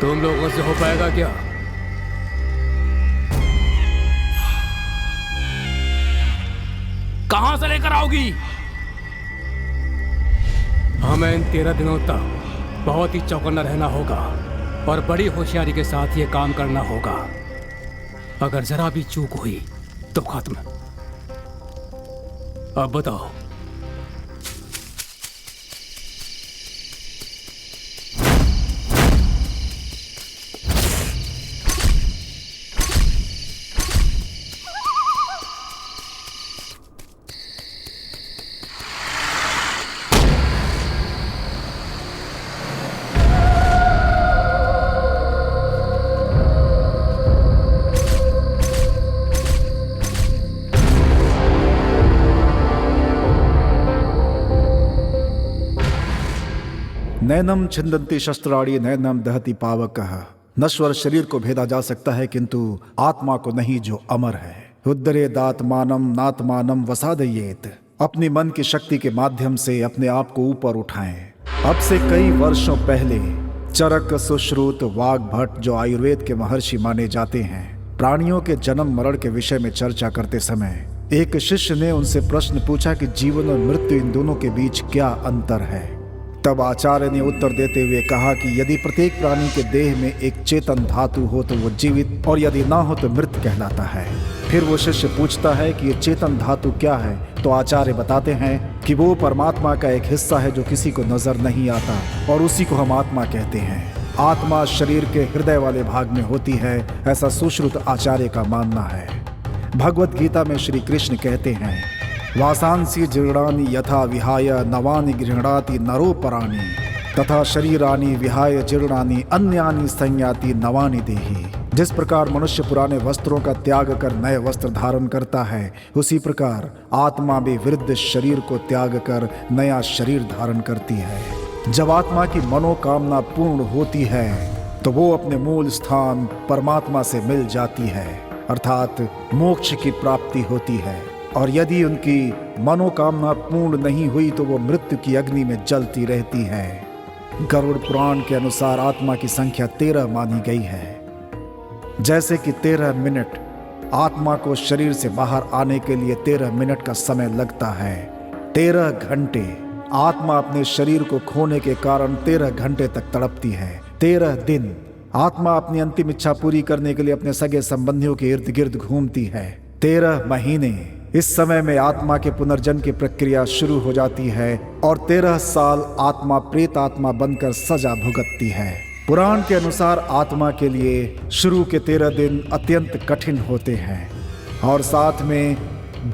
तुम लोगों से हो पाएगा क्या? कहां से लेकर आओगी? हमें इन 13 दिनों तक बहुत ही चौकन्ना रहना होगा और बड़ी होशियारी के साथ ये काम करना होगा। अगर जरा भी चूक हुई तो खत्म। अब बताओ। नैनम छिन्दन्ति शस्त्राणि नैनम दहति पावकः। नश्वर शरीर को भेदा जा सकता है किंतु आत्मा को नहीं, जो अमर है। उद्धरेदात्मानम नात्मानम वसादयेत। अपनी मन की शक्ति के माध्यम से अपने आप को ऊपर उठाएं। अब से कई वर्षों पहले चरक सुश्रुत वाग्भट, जो आयुर्वेद के महर्षि माने जाते हैं, प्राणियों के जन्म मरण के विषय में चर्चा करते समय एक शिष्य ने उनसे प्रश्न पूछा कि जीवन और मृत्यु, इन दोनों के बीच क्या अंतर है। तब आचार्य ने उत्तर देते हुए कहा कि यदि प्रत्येक प्राणी के देह में एक चेतन धातु हो तो वो जीवित, और यदि ना हो तो मृत कहलाता है। फिर वो शिष्य पूछता है कि ये चेतन धातु क्या है, तो आचार्य बताते हैं कि वो परमात्मा का एक हिस्सा है जो किसी को नजर नहीं आता, और उसी को हम आत्मा कहते हैं। आत्मा शरीर के हृदय वाले भाग में होती है, ऐसा सुश्रुत आचार्य का मानना है। भगवत गीता में श्री कृष्ण कहते हैं, वासांसी जीर्णानि यथा विहाय नवानि गृह्णाति नरो पराणि तथा शरीरानि विहाय जीर्णानि अन्यानि संयाति नवानि देहि। जिस प्रकार मनुष्य पुराने वस्त्रों का त्याग कर नए वस्त्र धारण करता है, उसी प्रकार आत्मा भी वृद्ध शरीर को त्याग कर नया शरीर धारण करती है। जब आत्मा की मनोकामना पूर्ण होती है तो वो अपने मूल स्थान परमात्मा से मिल जाती है, अर्थात मोक्ष की प्राप्ति होती है। और यदि उनकी मनोकामना पूर्ण नहीं हुई तो वो मृत्यु की अग्नि में जलती रहती है। गरुड़ पुराण के अनुसार आत्मा की संख्या 13 मानी गई है। जैसे कि 13 मिनट आत्मा को शरीर से बाहर आने के लिए 13 मिनट का समय लगता है, 13 घंटे आत्मा अपने शरीर को खोने के कारण 13 घंटे तक तड़पती है। 13 दिन आत्मा अपनी अंतिम इच्छा पूरी करने के लिए अपने सगे संबंधियों के इर्द गिर्द घूमती है। 13 महीने, इस समय में आत्मा के पुनर्जन्म की प्रक्रिया शुरू हो जाती है, और 13 साल आत्मा प्रेत आत्मा बनकर सजा भुगतती है। पुराण के अनुसार आत्मा के लिए शुरू के 13 दिन अत्यंत कठिन होते हैं। और साथ में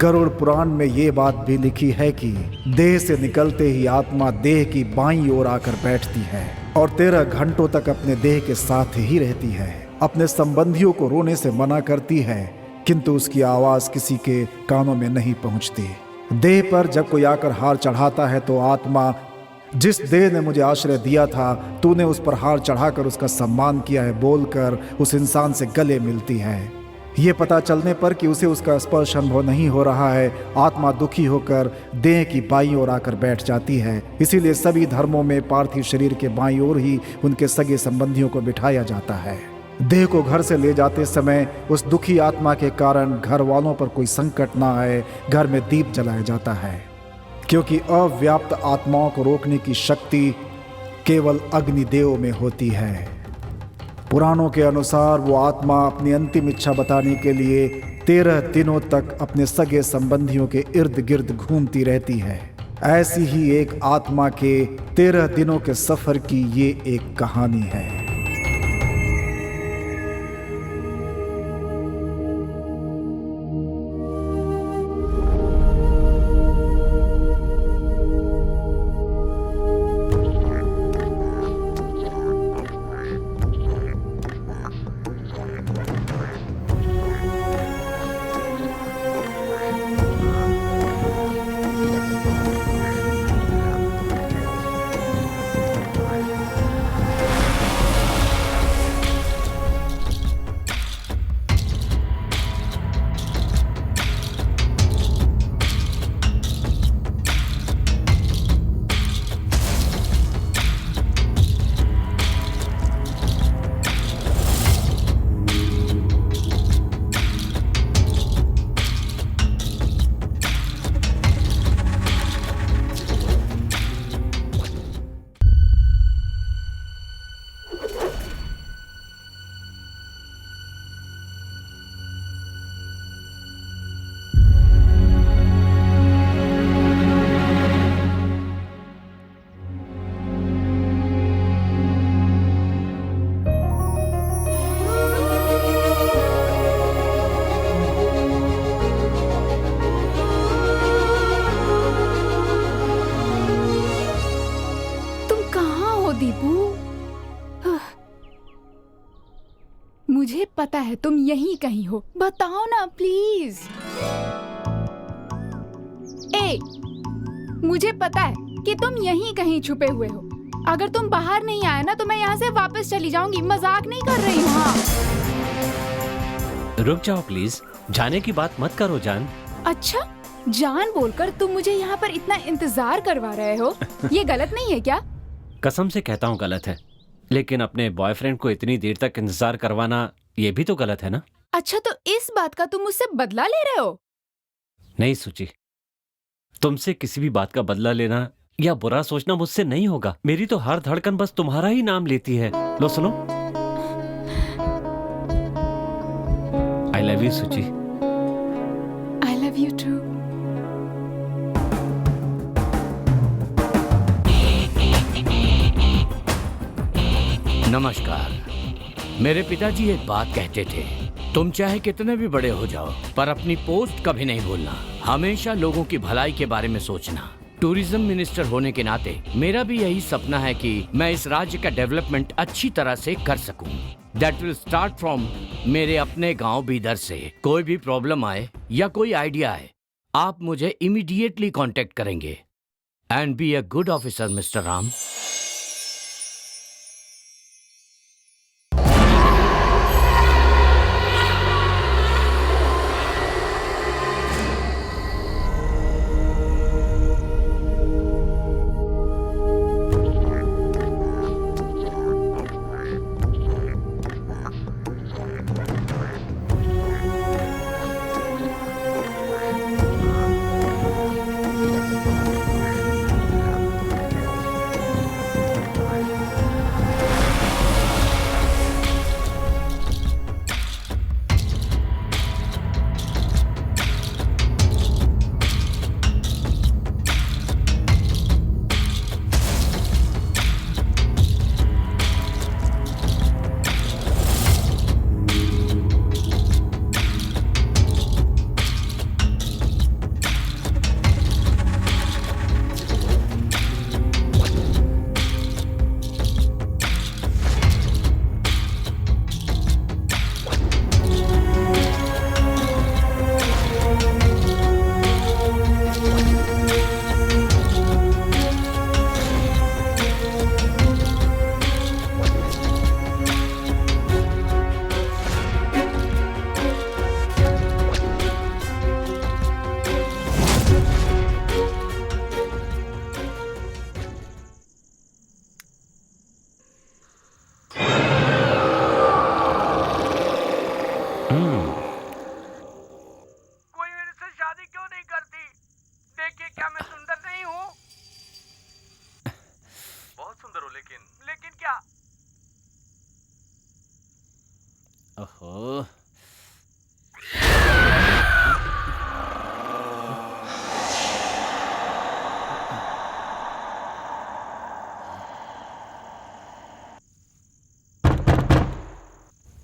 गरुड़ पुराण में ये बात भी लिखी है कि देह से निकलते ही आत्मा देह की बाईं ओर आकर बैठती है और 13 घंटों तक अपने देह के साथ ही रहती है। अपने संबंधियों को रोने से मना करती है, किंतु उसकी आवाज किसी के कानों में नहीं पहुंचती। देह पर जब कोई आकर हार चढ़ाता है तो आत्मा, जिस देह ने मुझे आश्रय दिया था, तूने उस पर हार चढ़ाकर उसका सम्मान किया है, बोलकर उस इंसान से गले मिलती है। ये पता चलने पर कि उसे उसका स्पर्श अनुभव नहीं हो रहा है, आत्मा दुखी होकर देह की बाईं ओर आकर बैठ जाती है। इसीलिए सभी धर्मों में पार्थिव शरीर के बाईं ओर ही उनके सगे संबंधियों को बिठाया जाता है। देह को घर से ले जाते समय उस दुखी आत्मा के कारण घर वालों पर कोई संकट ना आए, घर में दीप जलाया जाता है, क्योंकि अव्याप्त आत्माओं को रोकने की शक्ति केवल अग्निदेव में होती है। पुराणों के अनुसार वो आत्मा अपनी अंतिम इच्छा बताने के लिए 13 दिनों तक अपने सगे संबंधियों के इर्द गिर्द घूमती रहती है। ऐसी ही एक आत्मा के 13 दिनों के सफर की ये एक कहानी है। ओहो दीपू, मुझे पता है तुम यहीं कहीं हो, बताओ ना प्लीज। मुझे पता है कि तुम यहीं कहीं छुपे हुए हो। अगर तुम बाहर नहीं आए ना तो मैं यहाँ से वापस चली जाऊंगी। मजाक नहीं कर रही हूँ। हाँ रुक जाओ प्लीज, जाने की बात मत करो जान। अच्छा, जान बोलकर तुम मुझे यहाँ पर इतना इंतजार करवा रहे हो, ये गलत नहीं है क्या? कसम से कहता हूँ गलत है, लेकिन अपने बॉयफ्रेंड को इतनी देर तक इंतजार करवाना ये भी तो गलत है ना। अच्छा, तो इस बात का तुम मुझसे बदला ले रहे हो? नहीं सूची, तुमसे किसी भी बात का बदला लेना या बुरा सोचना मुझसे नहीं होगा। मेरी तो हर धड़कन बस तुम्हारा ही नाम लेती है। लो सुनो, आई love you Suchi. I love you too. नमस्कार। मेरे पिताजी एक बात कहते थे, तुम चाहे कितने भी बड़े हो जाओ पर अपनी पोस्ट कभी नहीं भूलना, हमेशा लोगों की भलाई के बारे में सोचना। टूरिज्म मिनिस्टर होने के नाते मेरा भी यही सपना है कि मैं इस राज्य का डेवलपमेंट अच्छी तरह से कर सकूं। दैट विल स्टार्ट फ्रॉम मेरे अपने गांव बीदर से। कोई भी प्रॉब्लम आए या कोई आइडिया आए, आप मुझे इमीडिएटली कांटेक्ट करेंगे। And be a good officer mister Ram.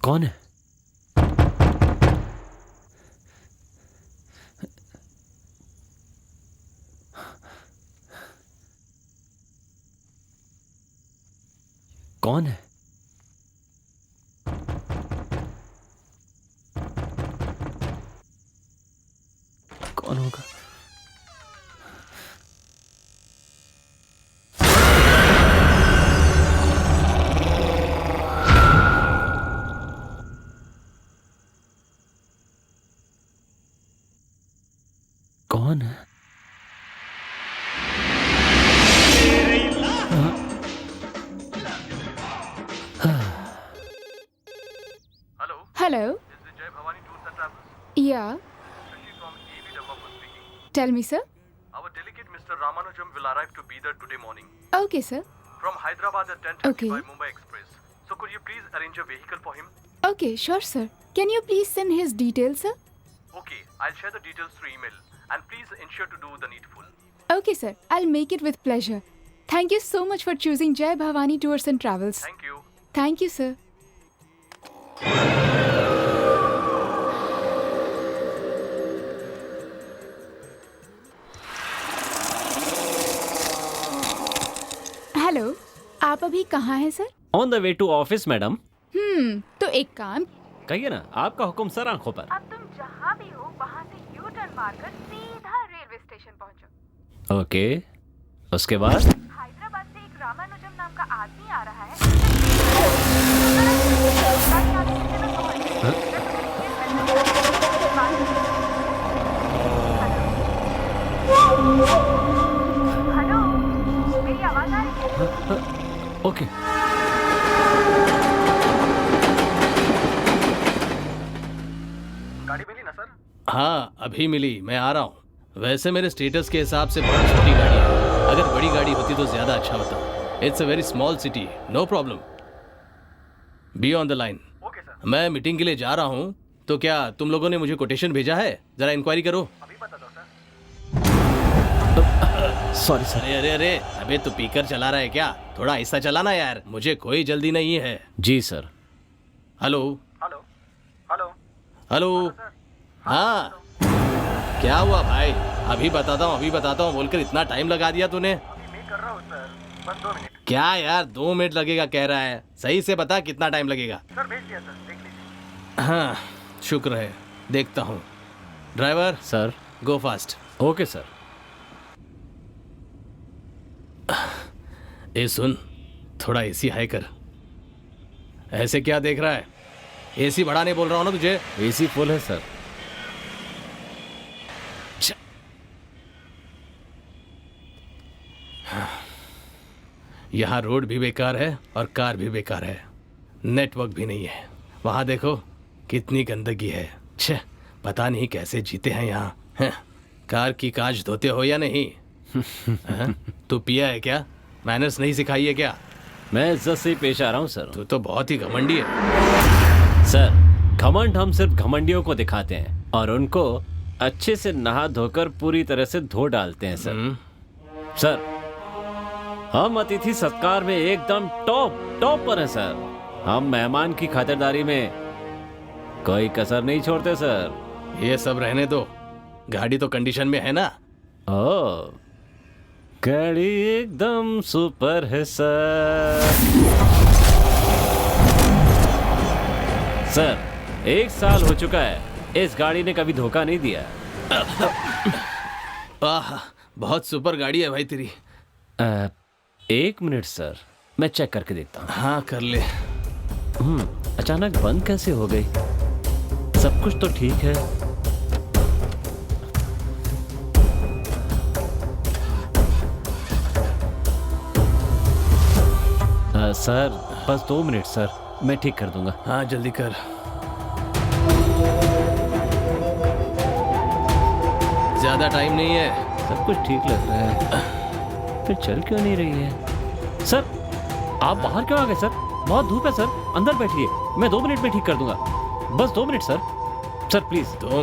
कौन है? कौन है? कौन होगा? कौन है? Hello. This is Jai Bhavani Tours and Travels. Yeah. Shashi from AV Development speaking. Tell me, sir. Our delegate Mr. Ramanujam will arrive to be there today morning. Okay, sir. From Hyderabad at 10:30 Okay. by Mumbai Express. So could you please arrange a vehicle for him? Okay, sure, sir. Can you please send his details, sir? Okay, I'll share the details through email. And please ensure to do the needful. Okay, sir. I'll make it with pleasure. Thank you so much for choosing Jai Bhavani Tours and Travels. Thank you. Thank you, sir. Hello. आप अभी कहाँ हैं sir? On the way to office madam. तो एक काम, कहिए ना, आपका हुक्म सर, आंखों पर। अब तुम जहाँ भी हो वहाँ से यू टर्न मारकर सीधा रेलवे स्टेशन पहुँचो। ओके, उसके बाद? हैदराबाद से एक रामानुजम नाम का आदमी आ रहा है। हेलो, मेरी आवाज आ रही है? ओके। गाड़ी मिली ना सर? हाँ अभी मिली, मैं आ रहा हूँ। वैसे मेरे स्टेटस के हिसाब से बहुत छोटी गाड़ी है, अगर बड़ी गाड़ी होती तो ज्यादा अच्छा होता। It's a very small city, no problem. Be on the line. Okay sir. मैं मीटिंग के लिए जा रहा हूँ, तो क्या तुम लोगों ने मुझे कोटेशन भेजा है? जरा इंक्वायरी करो। अभी बता दो सर। Sorry sir. अरे अरे अरे, अबे तू पीकर चला रहा है क्या? थोड़ा ऐसा चलाना यार, मुझे कोई जल्दी नहीं है। जी sir. Hello hello hello hello. हाँ क्या हुआ भाई? अभी बताता हूँ बोलकर इतना टाइम लगा दिया तूने। अभी मैं कर रहा हूँ सर, बस 2 मिनट। क्या यार 2 मिनट लगेगा कह रहा है? सही से बता कितना टाइम लगेगा? सर भेज दिया सर, देख लीजिए। हाँ शुक्र है, देखता हूँ। Driver sir. Go fast. Okay sir. ए सुन, थोड़ा एसी हाई कर। ऐसे क्या देख रहा है? एसी बढ़ाने बोल रहा हूँ ना तुझे। एसी फुल है सर। छ- यहाँ रोड भी बेकार है और कार भी बेकार है, नेटवर्क भी नहीं है। वहां देखो कितनी गंदगी है। छे, पता नहीं कैसे जीते हैं यहाँ। हैं? कार की कांच धोते हो या नहीं? हैं? तू पिया है क्या? मैनर्स नहीं सिखाई है क्या? मैं इज्जत से ही पेश आ रहा हूँ सर। तू तो बहुत ही घमंडी है। सर, घमंड हम सिर्फ घमंडियों को दिखाते हैं और उनको अच्छे से नहा धोकर पूरी तरह से धो डालते हैं सर। सर, हम अतिथि सत्कार में एकदम टॉप पर हैं सर। हम मेहमान की खातिरदारी में कोई कसर नहीं छोड़ते सर। ये सब रहने दो, गाड़ी तो कंडीशन में है ना? ओ, गाड़ी एकदम सुपर है सर। सर, 1 साल हो चुका है, इस गाड़ी ने कभी धोखा नहीं दिया। आह, बहुत सुपर गाड़ी है भाई तेरी। 1 मिनट सर, मैं चेक करके देखता हूँ। हाँ कर ले। अचानक बंद कैसे हो गई? सब कुछ तो ठीक है। सर, बस 2 मिनट सर, मैं ठीक कर दूंगा। हाँ जल्दी कर। ज्यादा टाइम नहीं है। सब कुछ ठीक लग रहा है, फिर चल क्यों नहीं रही है? सर, आप बाहर क्यों आ गए सर? बहुत धूप है सर, अंदर बैठिए, मैं 2 मिनट में ठीक कर दूंगा। बस 2 minute sir. Sir please. 2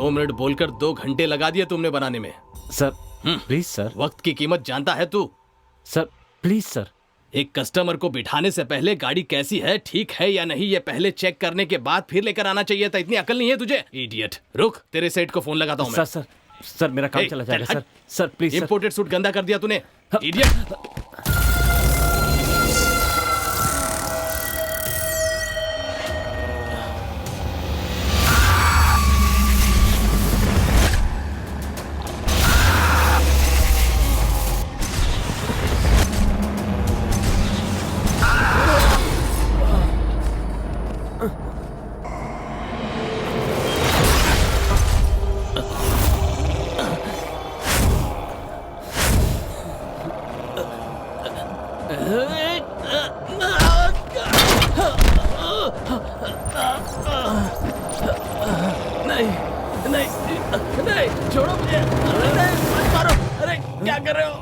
minute बोलकर 2 घंटे लगा दिए तुमने बनाने में। Sir please sir. वक्त की कीमत जानता है तू? Sir please sir. एक कस्टमर को बिठाने से पहले गाड़ी कैसी है, ठीक है या नहीं, ये पहले चेक करने के बाद फिर लेकर आना चाहिए था। इतनी अकल नहीं है तुझे? इडियट। रुक, तेरे सेठ को फोन लगाता हूँ मैं। सर मेरा काम चला जाएगा sir. Sir please. Imported suit गंदा कर दिया तूने, इडियट। नहीं, छोड़ो मुझे। नहीं, मत मारो। अरे क्या कर रहे हो?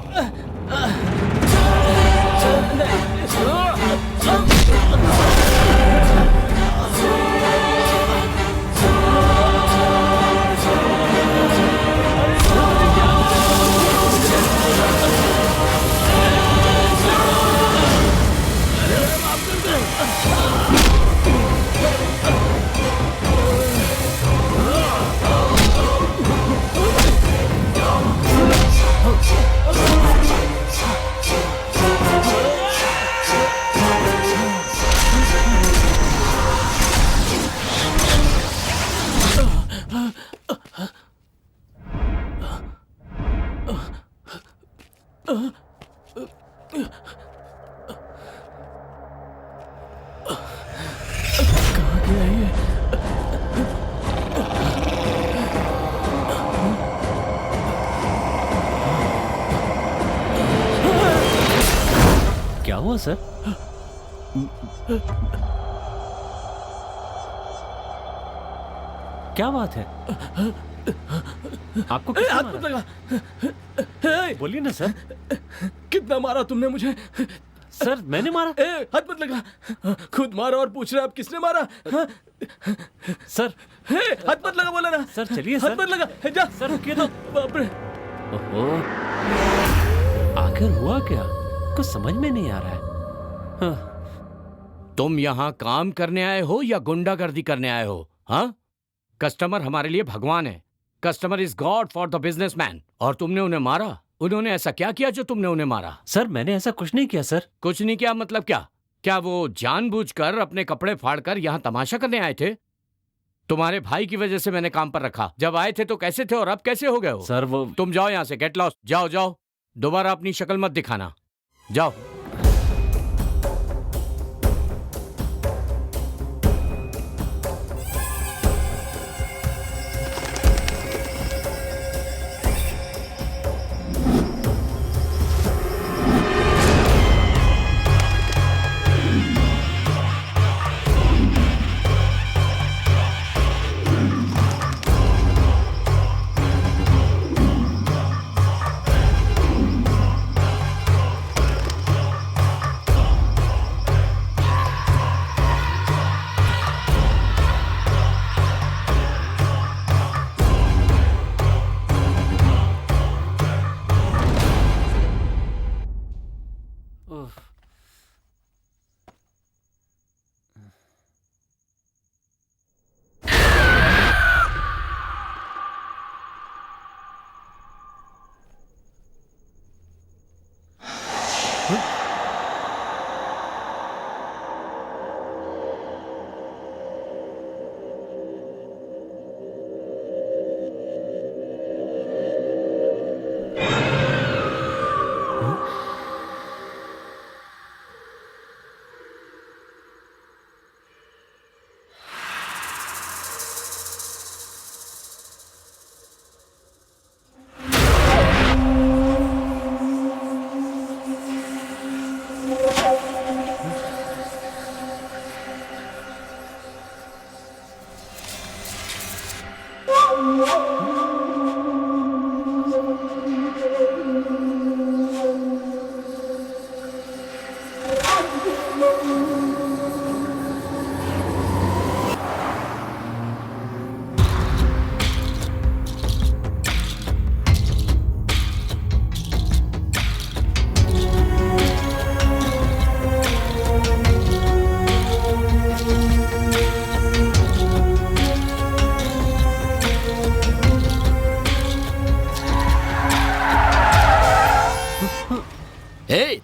हुआ सर? क्या बात है? आपको किसने हाथ मत मारा? लगा। बोलिए ना सर। कितना मारा तुमने मुझे? सर मैंने मारा? हाथ मत लगा। खुद मारा और पूछ रहा आप किसने मारा? सर हाथ मत लगा बोला ना। सर चलिए हाथ सर। मत लगा। जा सर रुकिए तो। बाप रे। ओहो, आखिर हुआ क्या? कुछ समझ में नहीं आ रहा है। हाँ। तुम यहाँ काम करने आए हो या गुंडागर्दी करने आए हो? हाँ, कस्टमर हमारे लिए भगवान है। Customer is God for the businessman. और तुमने उन्हें मारा? उन्होंने ऐसा क्या किया जो तुमने उन्हें मारा? सर मैंने ऐसा कुछ नहीं किया सर। कुछ नहीं किया मतलब क्या? क्या वो जानबूझकर अपने कपड़े फाड़कर यहाँ तमाशा करने आए थे? तुम्हारे भाई की वजह से मैंने काम पर रखा। जब आए थे तो कैसे थे और अब कैसे हो गए हो? सर वो तुम जाओ यहाँ से, गेट लॉस्ट। जाओ जाओ, दोबारा अपनी शक्ल मत दिखाना। जाओ।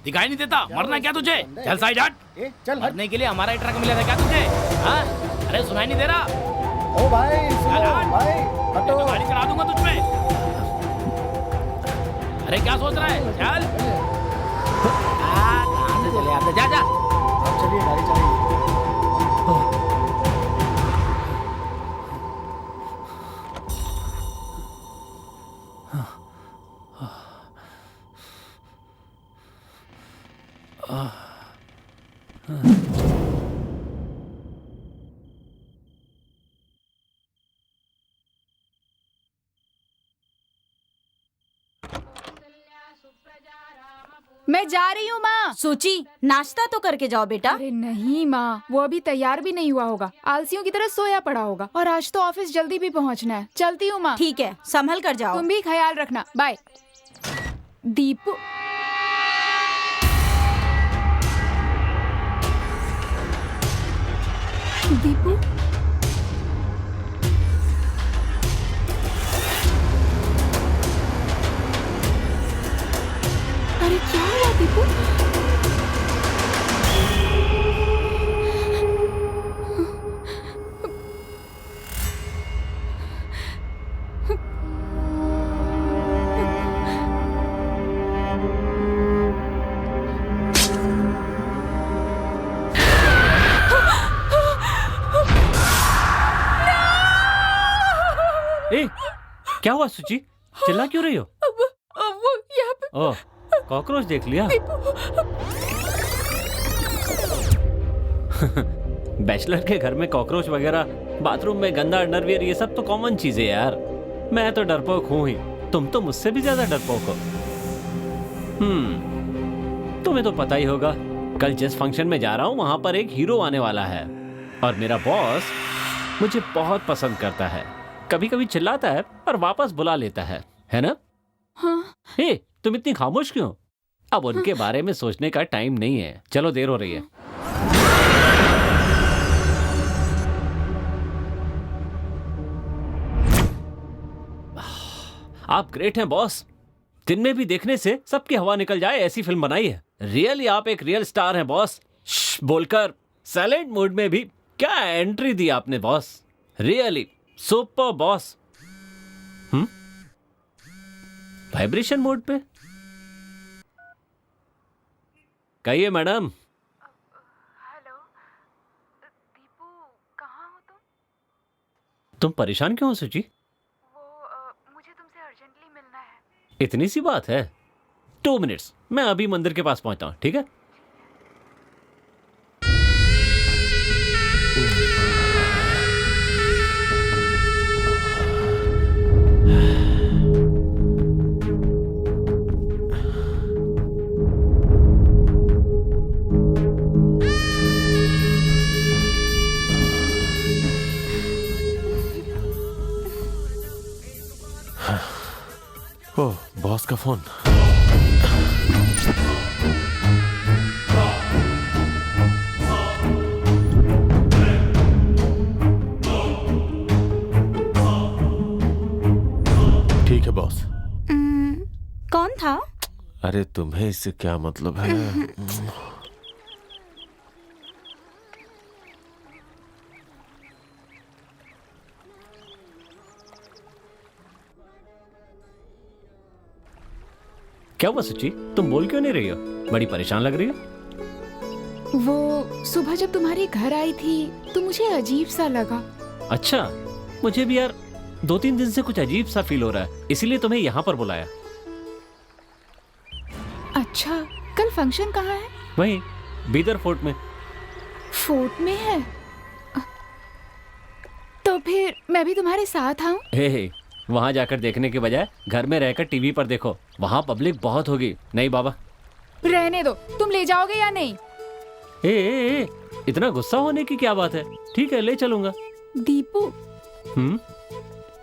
दिखाई नहीं देता? मरना क्या तुझे? चल साइड हट। चल मरने के लिए हमारा ही ट्रक मिला था क्या तुझे? हाँ? अरे सुनाई नहीं दे रहा? ओ भाई सुनो चल हट। भाई मैं हटो। तो गाड़ी चला दूंगा तुझ पे। अरे क्या सोच रहा है? चल। कहाँ से चले आते? जा जा। आप चलिए गाड़ी चलिए। मैं जा रही हूँ माँ। सूची, नाश्ता तो करके जाओ बेटा। अरे नहीं माँ, वो अभी तैयार भी नहीं हुआ होगा, आलसियों की तरह सोया पड़ा होगा। और आज तो ऑफिस जल्दी भी पहुँचना है। चलती हूँ माँ। ठीक है, संभल कर जाओ। तुम भी ख्याल रखना। बाय। दीपू, दीपू, अरे क्या हुआ दीपू? ए, क्या हुआ सुची? चिल्ला क्यों रही हो? वो यहाँ पे ओह, कॉकरोच देख लिया? बैचलर के घर में कॉकरोच वगैरह, बाथरूम में गंदा अंडरवियर, ये सब तो कॉमन चीजें यार। मैं तो डरपोक हूं ही, तुम तो मुझसे भी ज्यादा डरपोक हो। तुम्हें तो पता ही होगा, कल जिस फंक्शन में जा रहा हूं वहां पर एक हीरो आने वाला है और मेरा बॉस मुझे बहुत पसंद करता है। कभी कभी चिल्लाता है पर वापस बुला लेता है ना? हाँ। हे, तुम इतनी खामोश क्यों? अब उनके बारे में सोचने का टाइम नहीं है, चलो देर हो रही है। आप ग्रेट हैं बॉस, दिन में भी देखने से सबकी हवा निकल जाए ऐसी फिल्म बनाई है। रियली आप एक रियल स्टार हैं बॉस। बोलकर साइलेंट मोड में भी क्या एंट्री दी आपने boss, really super boss. Vibration mode पे कहिए मैडम। हेलो दीपू, कहाँ हो तुम परेशान क्यों हो सुची? मुझे तुमसे अर्जेंटली मिलना है। इतनी सी बात है? 2 मिनट्स, मैं अभी मंदिर के पास पहुंचता हूं, ठीक है? ओह, बॉस का फोन। ठीक है बॉस। कौन था? अरे तुम्हें इससे क्या मतलब है? क्या हुआ सच्ची, तुम बोल क्यों नहीं रही हो? बड़ी परेशान लग रही हो। वो सुबह जब तुम्हारे घर आई थी तो मुझे अजीब सा लगा। अच्छा, मुझे भी यार 2-3 दिन से कुछ अजीब सा फील हो रहा है, इसीलिए तुम्हें यहाँ पर बुलाया। अच्छा, कल फंक्शन कहाँ है? वहीं बीदर फोर्ट में। फोर्ट में है? तो फिर मैं भी तुम्हारे साथ आऊं? हे, वहां जाकर देखने के बजाय घर में रहकर टीवी पर देखो, वहां पब्लिक बहुत होगी। नहीं बाबा, रहने दो, तुम ले जाओगे या नहीं? ए, इतना गुस्सा होने की क्या बात है? ठीक है, ले चलूंगा। दीपू,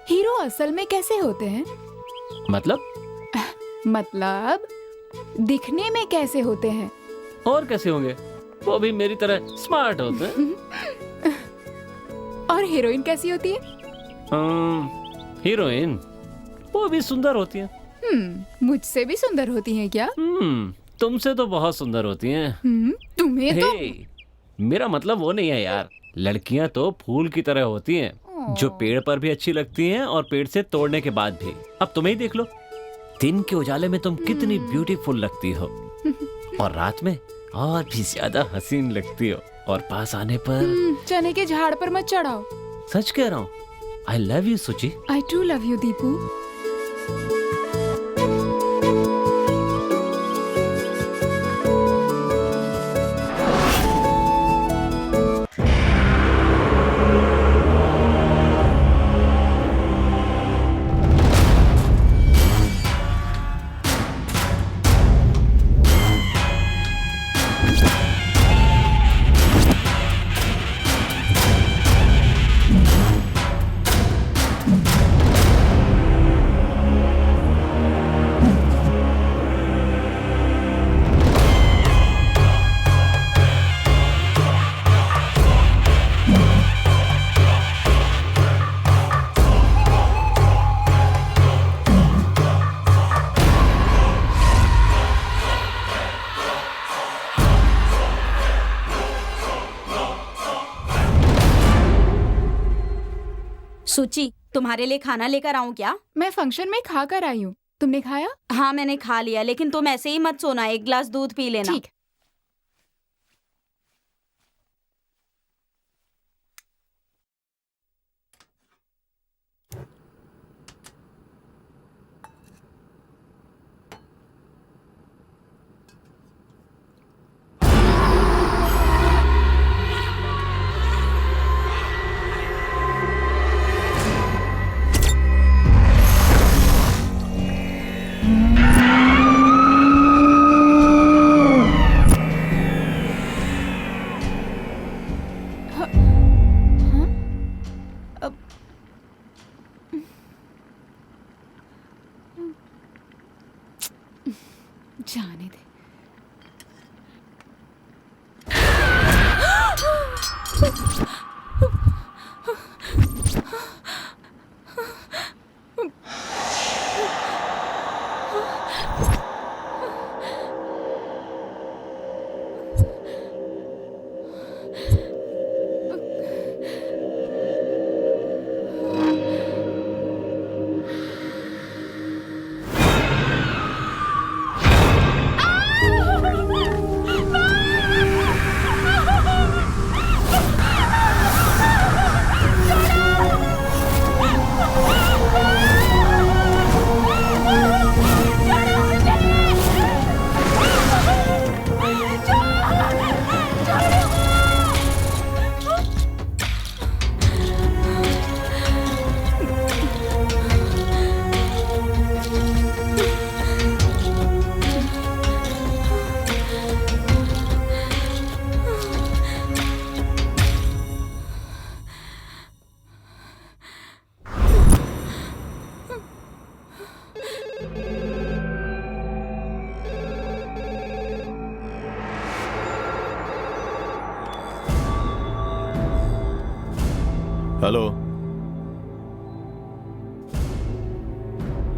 हीरो असल में कैसे होते हैं? मतलब दिखने में कैसे होते हैं? और कैसे होंगे, वो भी मेरी तरह स्मार्ट होते हैं। और हीरोइन कैसी होती है? हीरोइन वो भी सुंदर होती हैं। मुझसे भी सुंदर होती हैं क्या? तुमसे तो बहुत सुंदर होती हैं। तुम्हें तो मेरा मतलब वो नहीं है यार, लड़कियां तो फूल की तरह होती हैं, जो पेड़ पर भी अच्छी लगती हैं और पेड़ से तोड़ने के बाद भी। अब तुम्हें ही देख लो, दिन के उजाले में तुम कितनी ब्यूटीफुल लगती हो और रात में और भी ज्यादा हसीन लगती हो, और पास आने पर चने के झाड़ पर मत चढ़ाओ। सच कह रहा हूँ, I love you, Suchi. I too love you, Deepu. सुची, तुम्हारे लिए खाना लेकर आऊं क्या? मैं फंक्शन में खा कर आई हूँ, तुमने खाया? हाँ मैंने खा लिया, लेकिन तुम ऐसे ही मत सोना, एक गिलास दूध पी लेना। ठीक। हेलो,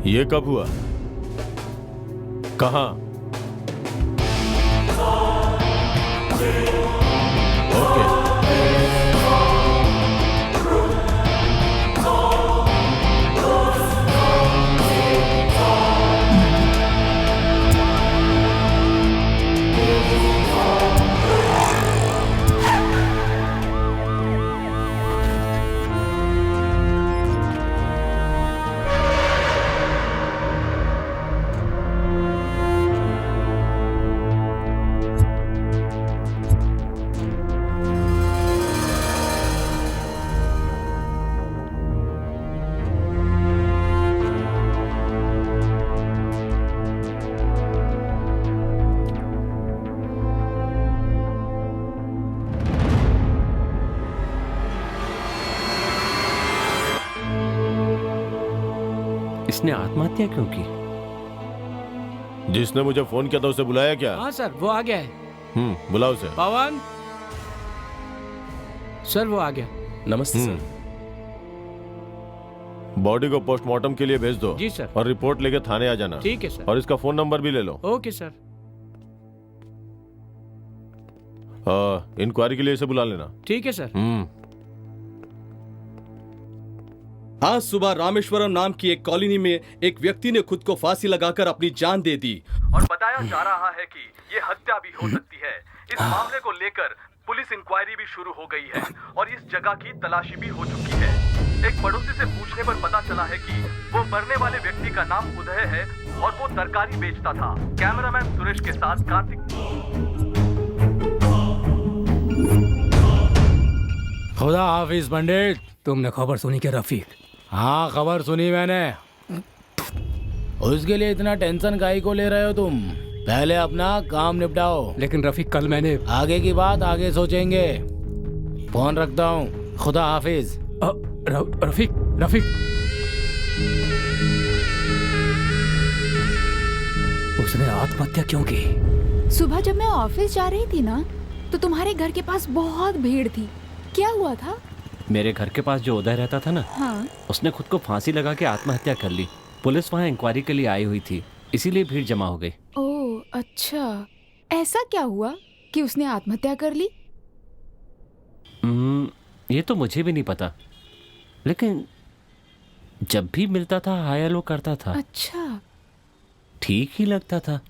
ये कब हुआ? कहाँ? ओके। इसने आत्महत्या क्यों की? जिसने मुझे फोन किया था उसे बुलाया क्या? हाँ सर, वो आ गया है। बुलाओ उसे। पवन सर, वो आ गया। नमस्ते सर। बॉडी को पोस्टमार्टम के लिए भेज दो। जी सर। और रिपोर्ट लेके थाने आ जाना। ठीक है सर। और इसका फोन नंबर भी ले लो। Okay sir. इंक्वायरी के लिए इसे बुला लेना। ठीक है सर। आज सुबह रामेश्वरम नाम की एक कॉलोनी में एक व्यक्ति ने खुद को फांसी लगाकर अपनी जान दे दी और बताया जा रहा है कि ये हत्या भी हो सकती है। इस मामले को लेकर पुलिस इंक्वायरी भी शुरू हो गई है और इस जगह की तलाशी भी हो चुकी है। एक पड़ोसी से पूछने पर पता चला है कि वो मरने वाले व्यक्ति का नाम उदय है और वो तरकारी बेचता था। कैमरामैन सुरेश के साथ कार्तिक। खुदा हाफिज पंडित। तुमने खबर सुनी क्या रफीक? हाँ, खबर सुनी मैंने। उसके लिए इतना टेंशन काहे को ले रहे हो तुम? पहले अपना काम निपटाओ। लेकिन रफीक, कल मैंने आगे की बात आगे सोचेंगे। फोन रखता हूँ। खुदा हाफिज। रफीक, रफीक। उसने आत्महत्या क्यों की? सुबह जब मैं ऑफिस जा रही थी ना, तो तुम्हारे घर के पास बहुत भीड़ थी। क्या हुआ था? मेरे घर के पास जो उदय रहता था ना, हाँ। उसने खुद को फांसी लगा के आत्महत्या कर ली। पुलिस वहाँ इंक्वायरी के लिए आई हुई थी, इसीलिए भीड़ जमा हो गई। ओह अच्छा, ऐसा क्या हुआ कि उसने आत्महत्या कर ली? ये तो मुझे भी नहीं पता, लेकिन जब भी मिलता था हाय हेलो करता था। अच्छा, ठीक ही लगता था।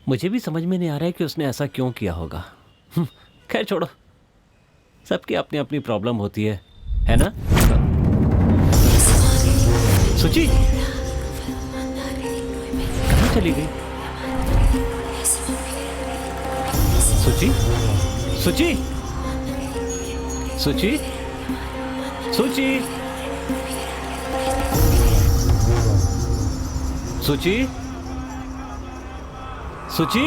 मुझे भी समझ में नहीं आ रहा है कि उसने ऐसा क्यों किया होगा। खैर छोड़ो, सबकी अपनी अपनी प्रॉब्लम होती है ना? सुची कहाँ चली गई? सुची, सुची, सुची, सुची, सुची, सुची।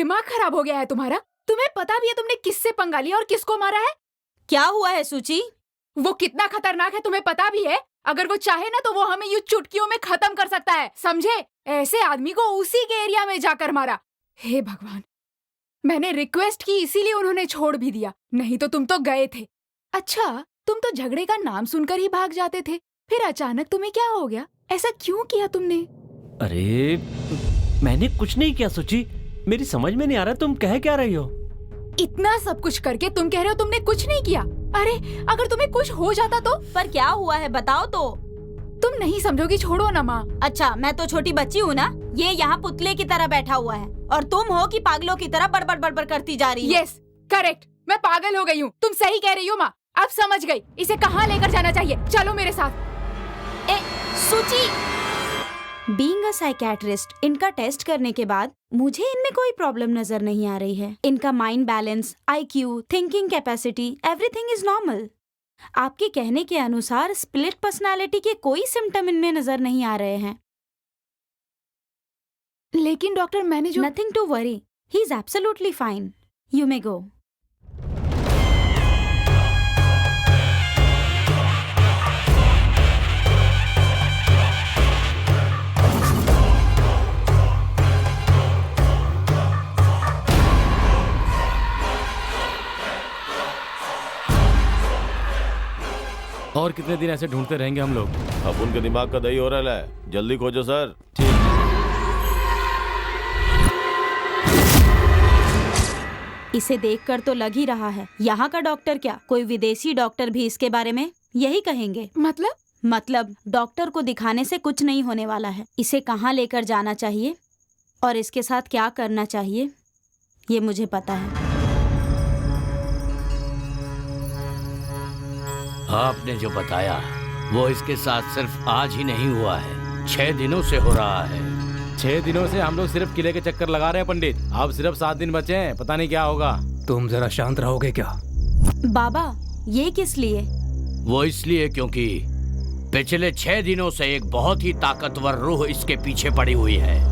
दिमाग खराब हो गया है तुम्हारा? तुम्हें पता भी है तुमने किससे पंगा लिया और किसको मारा है? क्या हुआ है सूची? वो कितना खतरनाक है तुम्हें पता भी है? अगर वो चाहे ना तो वो हमें यूं चुटकियों में खत्म कर सकता है, समझे? ऐसे आदमी को उसी के एरिया में जाकर मारा। हे भगवान, मैंने रिक्वेस्ट की इसीलिए उन्होंने छोड़ भी दिया, नहीं तो तुम तो गए थे। अच्छा, तुम तो झगड़े का नाम सुनकर ही भाग जाते थे, फिर अचानक तुम्हें क्या हो गया? ऐसा क्यों किया तुमने? अरे मैंने कुछ नहीं किया सूची, मेरी समझ में नहीं आ रहा तुम कह क्या रही हो। इतना सब कुछ करके तुम कह रहे हो तुमने कुछ नहीं किया? अरे अगर तुम्हें कुछ हो जाता तो? पर क्या हुआ है बताओ तो। तुम नहीं समझोगी, छोड़ो ना माँ। अच्छा, मैं तो छोटी बच्ची हूँ ना? ये यहाँ पुतले की तरह बैठा हुआ है और तुम हो कि पागलों की तरह बड़बड़ बड़बड़ करती जा रही हो। यस करेक्ट, मैं पागल हो गई हूँ। तुम सही कह रही हो माँ, अब समझ गई। इसे कहाँ लेकर जाना चाहिए? चलो मेरे साथ। सूची, बीइंग अ साइकियाट्रिस्ट, इनका टेस्ट करने के बाद मुझे इनमें कोई प्रॉब्लम नजर नहीं आ रही है। इनका mind balance, IQ, thinking capacity, everything is normal. आपके कहने के अनुसार स्प्लिट पर्सनालिटी के कोई सिम्टम इनमें नजर नहीं आ रहे हैं। लेकिन डॉक्टर, मैंने जो... nothing to worry, he is absolutely fine. You may go. और कितने दिन ऐसे ढूंढते रहेंगे हम लोग? अब उनके दिमाग का दही हो रहा है, जल्दी खोजो सर। इसे देखकर तो लग ही रहा है यहाँ का डॉक्टर क्या, कोई विदेशी डॉक्टर भी इसके बारे में यही कहेंगे। मतलब डॉक्टर को दिखाने से कुछ नहीं होने वाला है। इसे कहाँ लेकर जाना चाहिए और इसके साथ क्या करना चाहिए ये मुझे पता है। आपने जो बताया वो इसके साथ सिर्फ आज ही नहीं हुआ है, 6 दिनों से हो रहा है। 6 दिनों से हम लोग सिर्फ किले के चक्कर लगा रहे हैं पंडित। अब सिर्फ 7 दिन बचे हैं, पता नहीं क्या होगा। तुम जरा शांत रहोगे क्या? बाबा, ये किस लिए? वो इसलिए क्योंकि पिछले 6 दिनों से एक बहुत ही ताकतवर रूह इसके पीछे पड़ी हुई है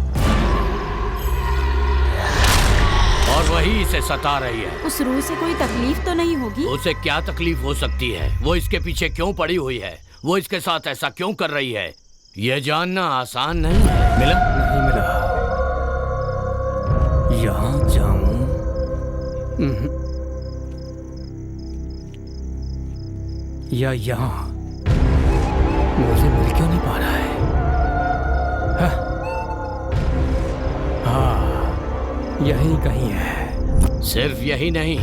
और वही इसे सता रही है। उस रूह से कोई तकलीफ तो नहीं होगी? उसे क्या तकलीफ हो सकती है? वो इसके पीछे क्यों पड़ी हुई है, वो इसके साथ ऐसा क्यों कर रही है, ये जानना आसान नहीं है। मिला? नहीं मिला। यहाँ जाऊं? या यहाँ? मुझे मिल क्यों नहीं पा रहा है? हाँ, यहीं कहीं है। सिर्फ यही नहीं,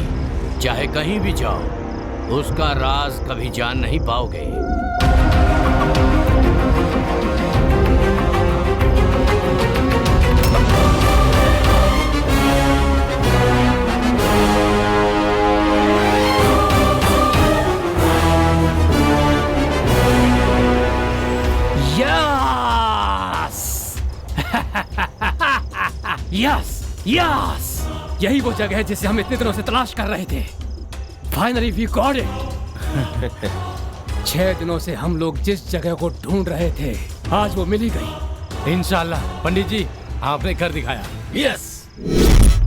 चाहे कहीं भी जाओ, उसका राज कभी जान नहीं पाओगे। यस यस, यही वो जगह है जिसे हम इतने दिनों से तलाश कर रहे थे। Finally we got it. 6 दिनों से हम लोग जिस जगह को ढूंढ रहे थे, आज वो मिल ही गई। इंशाल्लाह। पंडित जी, आपने घर दिखाया। यस,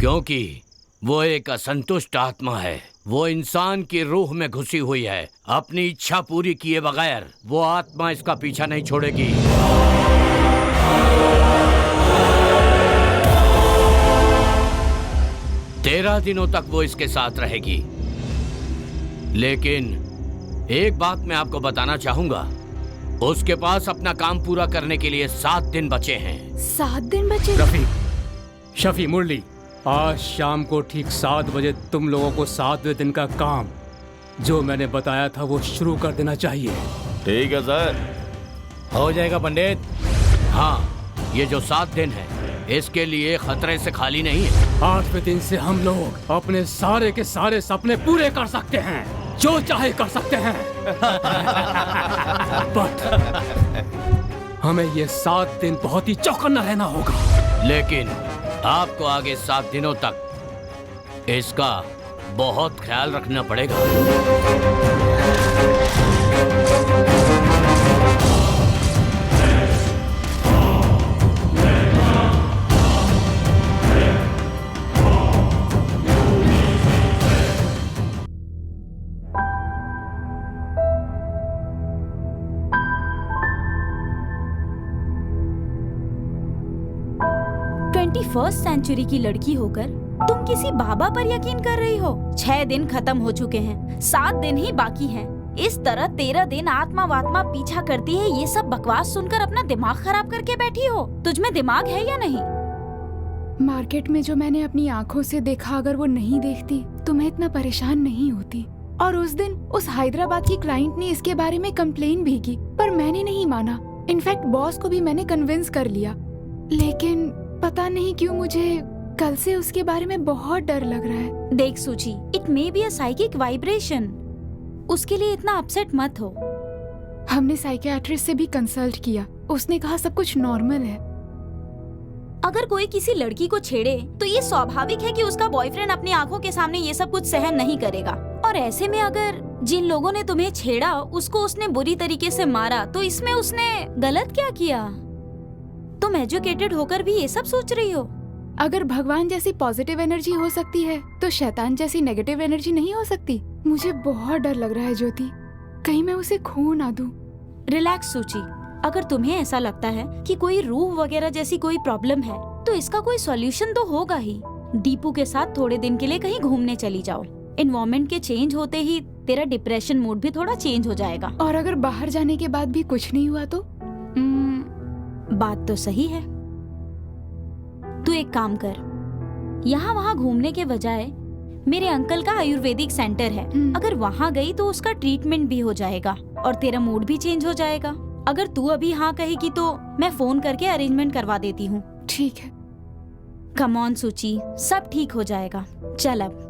क्योंकि वो एक असंतुष्ट आत्मा है। वो इंसान की रूह में घुसी हुई है। अपनी इच्छा पूरी किए बगैर वो आत्मा इसका पीछा नहीं छोड़ेगी। 13 दिनों तक वो इसके साथ रहेगी। लेकिन एक बात मैं आपको बताना चाहूंगा, उसके पास अपना काम पूरा करने के लिए 7 दिन बचे हैं। 7 दिन बचे? शफी, मुरली, आज शाम को ठीक 7 बजे तुम लोगों को 7वें दिन का काम जो मैंने बताया था वो शुरू कर देना चाहिए। ठीक है सर। हो जाएगा पंडित। हाँ, ये जो 7 दिन है इसके लिए खतरे से खाली नहीं है। 8वें दिन से हम लोग अपने सारे के सारे सपने पूरे कर सकते हैं, जो चाहे कर सकते हैं। बट हमें ये 7 दिन बहुत ही चौकन्ना रहना होगा। लेकिन आपको आगे 7 दिनों तक इसका बहुत ख्याल रखना पड़ेगा। 21st सेंचुरी की लड़की होकर तुम किसी बाबा पर यकीन कर रही हो? 6 दिन खत्म हो चुके हैं, 7 दिन ही बाकी हैं। इस तरह 13 दिन आत्मा वात्मा पीछा करती है, ये सब बकवास सुनकर अपना दिमाग खराब करके बैठी हो। तुझ में दिमाग है या नहीं? मार्केट में जो मैंने अपनी आंखों से देखा, अगर वो नहीं देखती तो मैं इतना परेशान नहीं होती। और उस दिन उस हैदराबाद की क्लाइंट ने इसके बारे में कंप्लेन भी की, पर मैंने नहीं माना। इनफैक्ट बॉस को भी मैंने कन्विंस कर लिया, लेकिन पता नहीं क्यों मुझे कल से उसके बारे में बहुत डर लग रहा है। देख सूची, it may be a psychic vibration. उसके लिए इतना अपसेट मत हो। हमने साइकियाट्रिस्ट से भी कंसल्ट किया, उसने कहा सब कुछ नॉर्मल है। अगर कोई किसी लड़की को छेड़े तो ये स्वाभाविक है कि उसका बॉयफ्रेंड अपनी आंखों के सामने ये सब कुछ सहन नहीं करेगा। और ऐसे में अगर जिन लोगों ने तुम्हें छेड़ा उसको उसने बुरी तरीके से मारा, तो इसमें उसने गलत क्या किया? तुम एजुकेटेड होकर भी ये सब सोच रही हो। अगर भगवान जैसी पॉजिटिव एनर्जी हो सकती है तो शैतान जैसी नेगेटिव एनर्जी नहीं हो सकती? मुझे बहुत डर लग रहा है ज्योति, कहीं मैं उसे खो ना दूं। रिलैक्स सूची, अगर तुम्हें ऐसा लगता है कि कोई रूह वगैरह जैसी कोई प्रॉब्लम है तो इसका कोई सॉल्यूशन तो होगा ही। दीपू के साथ थोड़े दिन के लिए कहीं घूमने चली जाओ। एनवायरनमेंट के चेंज होते ही तेरा डिप्रेशन मूड भी थोड़ा चेंज हो जाएगा। और अगर बाहर जाने के बाद भी कुछ नहीं हुआ तो? बात तो सही है। तू एक काम कर, यहाँ वहाँ घूमने के बजाय मेरे अंकल का आयुर्वेदिक सेंटर है, अगर वहाँ गई तो उसका ट्रीटमेंट भी हो जाएगा और तेरा मूड भी चेंज हो जाएगा। अगर तू अभी हाँ कहेगी तो मैं फोन करके अरेंजमेंट करवा देती हूँ। ठीक है। कम ऑन सूची, सब ठीक हो जाएगा। चल अब।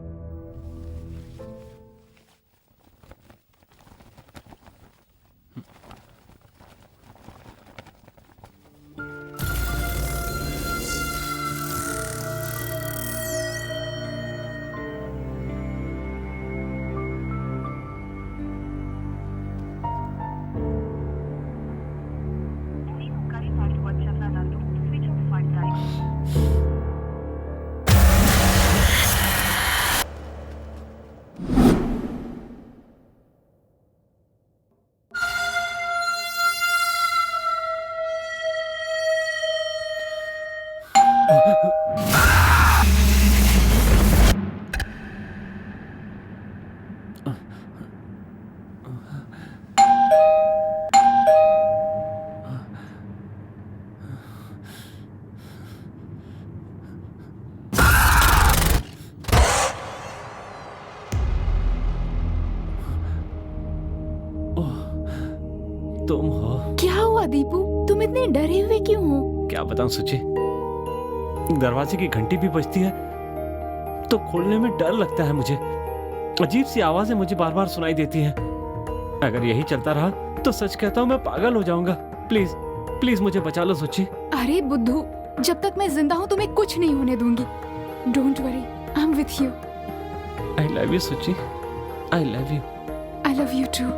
तुम हो? क्या हुआ दीपू, तुम इतने डरे हुए क्यों हो? क्या बताऊं सुची, दरवाजे की घंटी भी बजती है तो खोलने में डर लगता है मुझे। अजीब सी आवाजें मुझे बार बार सुनाई देती हैं। अगर यही चलता रहा तो सच कहता हूँ मैं पागल हो जाऊंगा। प्लीज प्लीज मुझे बचा लो सुची। अरे बुद्धू, जब तक मैं जिंदा हूँ तुम्हें कुछ नहीं होने दूंगी। Don't worry, I am with you. I love you Suchi, I love you. I love you too.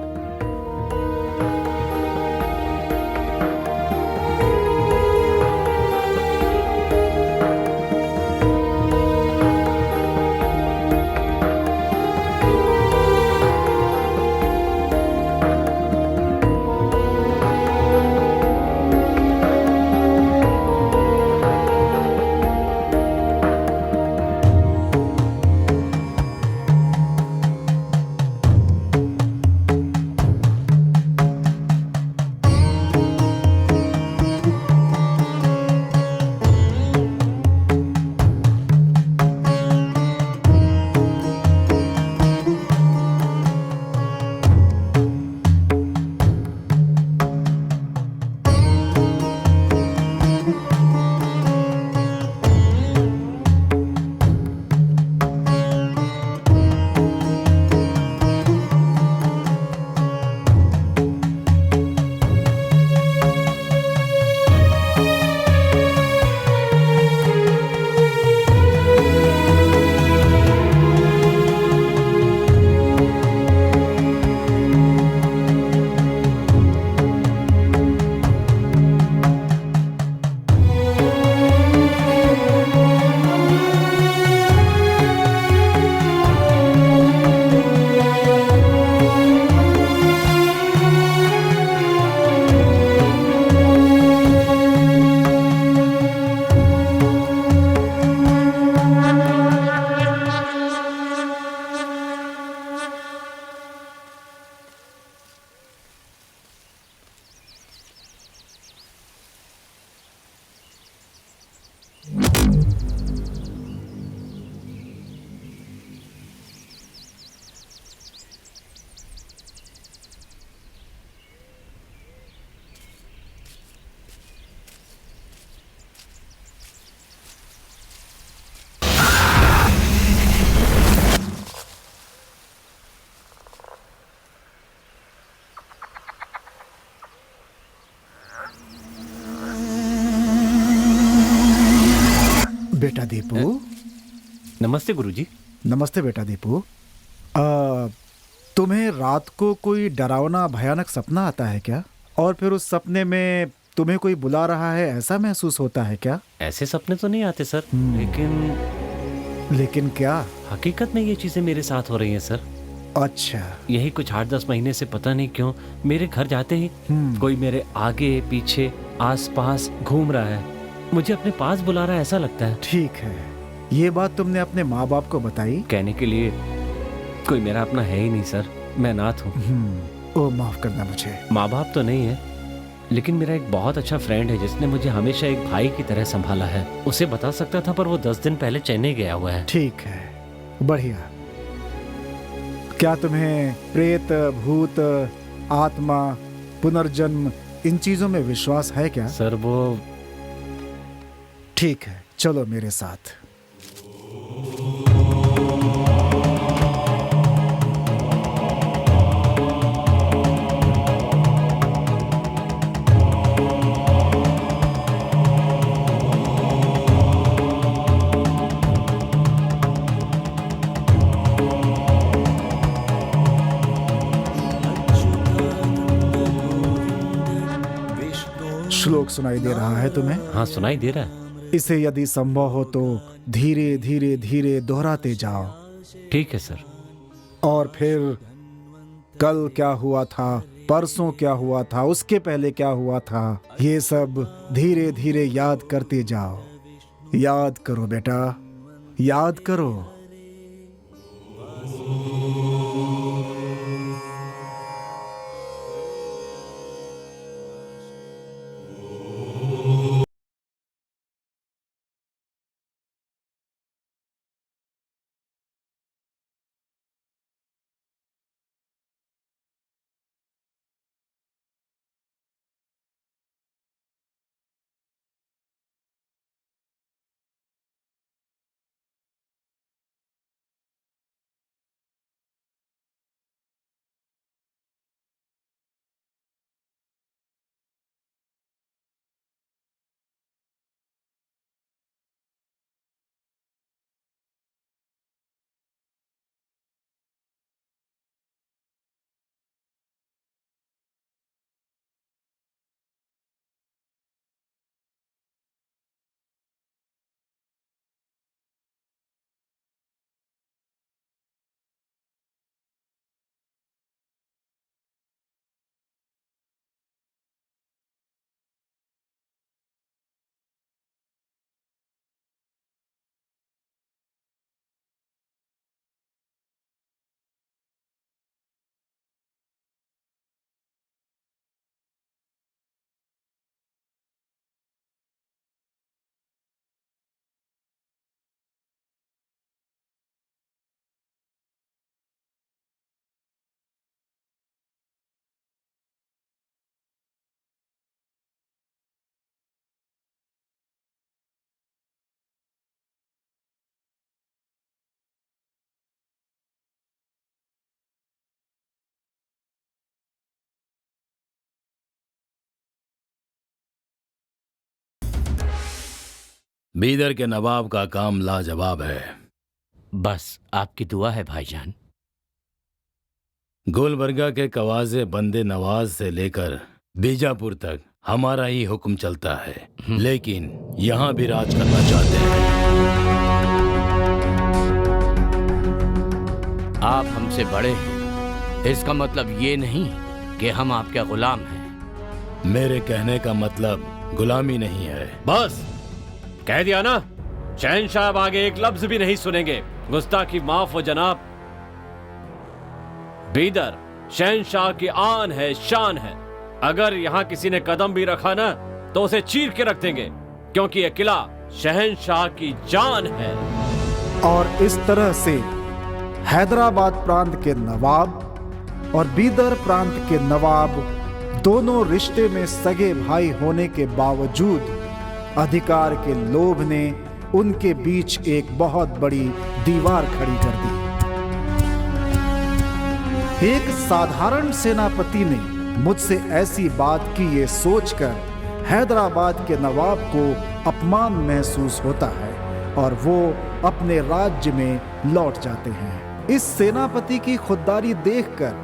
बेटा दीपू। नमस्ते गुरुजी। नमस्ते बेटा दीपू। तुम्हें रात को कोई डरावना भयानक सपना आता है क्या? और फिर उस सपने में तुम्हें कोई बुला रहा है, ऐसा महसूस होता है क्या? ऐसे सपने तो नहीं आते सर, लेकिन क्या हकीकत में ये चीजें मेरे साथ हो रही हैं सर। अच्छा। यही कुछ 8-10 महीने से पता नहीं क्यों मेरे घर जाते ही कोई मेरे आगे पीछे आसपास घूम रहा है, मुझे अपने पास बुला रहा है, ऐसा लगता है। ठीक है, ये बात तुमने अपने माँ बाप को बताई? कहने के लिए कोई मेरा अपना है ही नहीं सर, मैं अनाथ हूँ। ओ माफ करना मुझे। माँ बाप तो नहीं है, लेकिन मेरा एक बहुत अच्छा फ्रेंड है जिसने मुझे हमेशा एक भाई की तरह संभाला है। उसे बता सकता था पर वो 10 दिन पहले चेन्नई गया हुआ है। ठीक है, बढ़िया। क्या तुम्हें प्रेत, भूत, आत्मा, पुनर्जन्म, इन चीजों में विश्वास है क्या? सर वो ठीक है, चलो मेरे साथ। श्लोक सुनाई दे रहा है तुम्हें? हाँ सुनाई दे रहा है। इसे यदि संभव हो तो धीरे धीरे धीरे दोहराते जाओ। ठीक है सर। और फिर कल क्या हुआ था, परसों क्या हुआ था, उसके पहले क्या हुआ था, ये सब धीरे धीरे याद करते जाओ। याद करो बेटा, याद करो। बीदर के नवाब का काम लाजवाब है। बस आपकी दुआ है भाईजान। गुलबर्गा के कवाजे बंदे नवाज से लेकर बीजापुर तक हमारा ही हुक्म चलता है, लेकिन यहाँ भी राज करना चाहते हैं। आप हमसे बड़े हैं, इसका मतलब ये नहीं कि हम आपके गुलाम हैं। मेरे कहने का मतलब गुलामी नहीं है। बस कह दिया ना, शहंशाह अब आगे एक लफ्ज भी नहीं सुनेंगे। गुस्ताखी माफ हो जनाब। बीदर शहंशाह की आन है, शान है। अगर यहाँ किसी ने कदम भी रखा ना तो उसे चीर के रख देंगे, क्योंकि यह किला शहंशाह की जान है। और इस तरह से हैदराबाद प्रांत के नवाब और बीदर प्रांत के नवाब दोनों रिश्ते में सगे भाई होने के बावजूद अधिकार के लोभ ने उनके बीच एक बहुत बड़ी दीवार खड़ी कर दी। एक साधारण सेनापति ने मुझसे ऐसी बात की ये सोचकर हैदराबाद के नवाब को अपमान महसूस होता है और वो अपने राज्य में लौट जाते हैं। इस सेनापति की खुददारी देखकर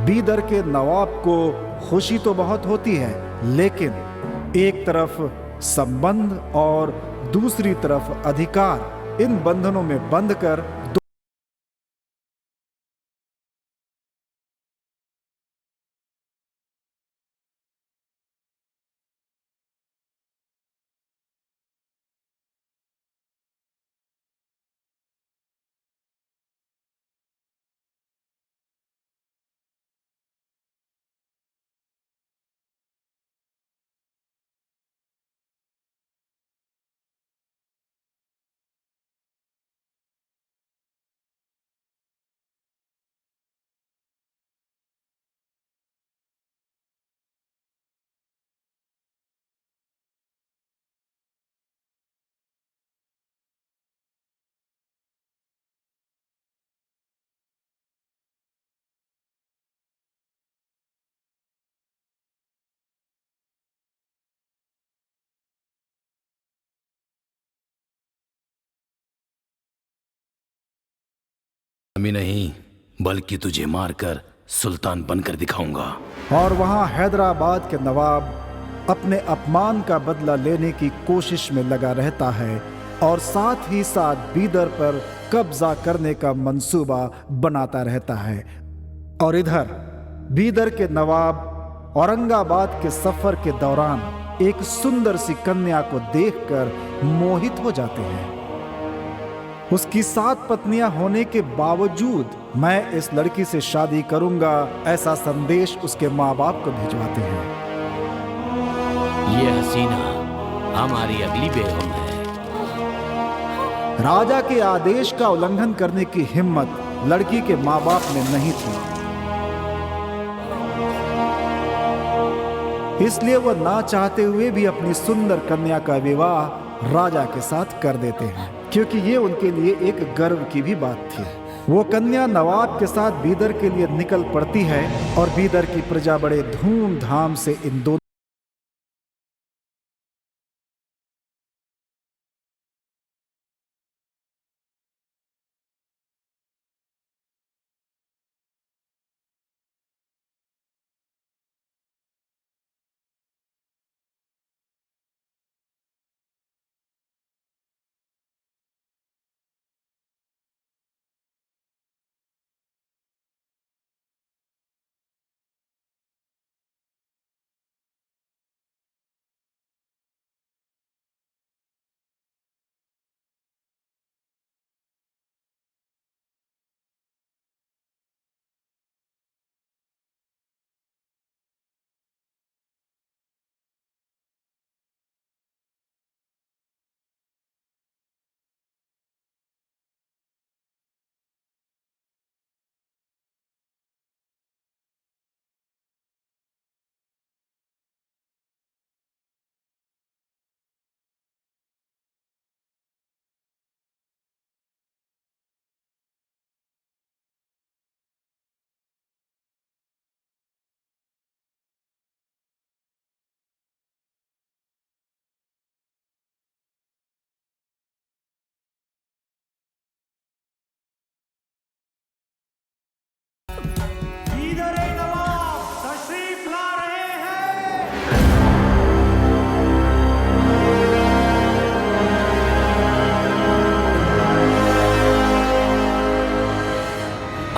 बीदर के नवाब को खुशी तो बहुत होती है, लेकिन एक तरफ संबंध और दूसरी तरफ अधिकार, इन बंधनों में बंध कर मैं नहीं बल्कि तुझे मारकर सुल्तान बनकर दिखाऊंगा। और वहां हैदराबाद के नवाब अपने अपमान का बदला लेने की कोशिश में लगा रहता है और साथ ही साथ बीदर पर कब्जा करने का मंसूबा बनाता रहता है। और इधर बीदर के नवाब औरंगाबाद के सफर के दौरान एक सुंदर सी कन्या को देखकर मोहित हो जाते हैं। उसकी 7 पत्नियां होने के बावजूद मैं इस लड़की से शादी करूंगा, ऐसा संदेश उसके माँ बाप को भिजवाते हैं। ये हसीना हमारी अगली बेगम है। राजा के आदेश का उल्लंघन करने की हिम्मत लड़की के माँ बाप में नहीं थी, इसलिए वह ना चाहते हुए भी अपनी सुंदर कन्या का विवाह राजा के साथ कर देते हैं, क्योंकि ये उनके लिए एक गर्व की भी बात थी। वो कन्या नवाब के साथ बीदर के लिए निकल पड़ती है और बीदर की प्रजा बड़े धूमधाम से इन दोनों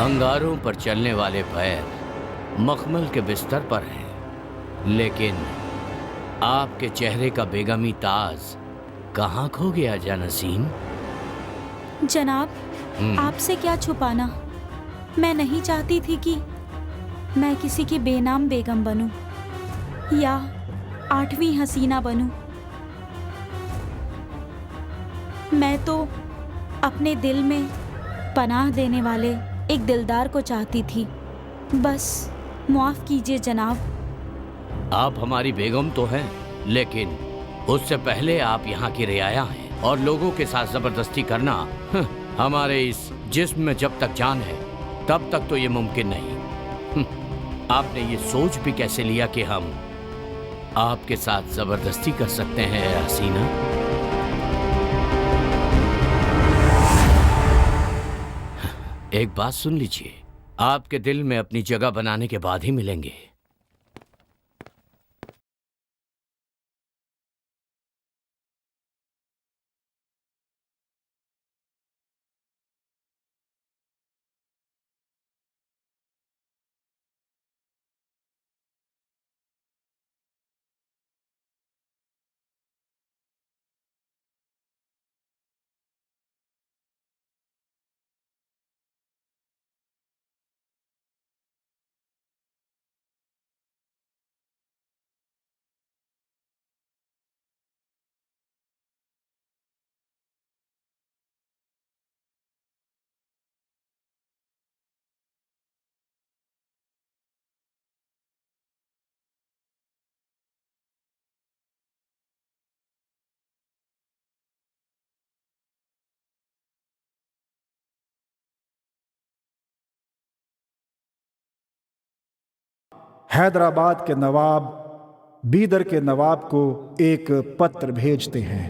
अंगारों पर चलने वाले पैर मखमल के बिस्तर पर हैं, लेकिन आपके चेहरे का बेगमी ताज कहाँ खो गया जानसीन? जनाब, आपसे क्या छुपाना। मैं नहीं चाहती थी कि मैं किसी की बेनाम बेगम बनूं या 8वीं हसीना बनूं। मैं तो अपने दिल में पनाह देने वाले एक दिलदार को चाहती थी। बस माफ कीजिए जनाब। आप हमारी बेगम तो हैं, लेकिन उससे पहले आप यहाँ की रियाया हैं और लोगों के साथ जबरदस्ती करना हमारे इस जिस्म में जब तक जान है तब तक तो ये मुमकिन नहीं। आपने ये सोच भी कैसे लिया कि हम आपके साथ जबरदस्ती कर सकते हैं हसीना? एक बात सुन लीजिए, आपके दिल में अपनी जगह बनाने के बाद ही मिलेंगे। हैदराबाद के नवाब बीदर के नवाब को एक पत्र भेजते हैं।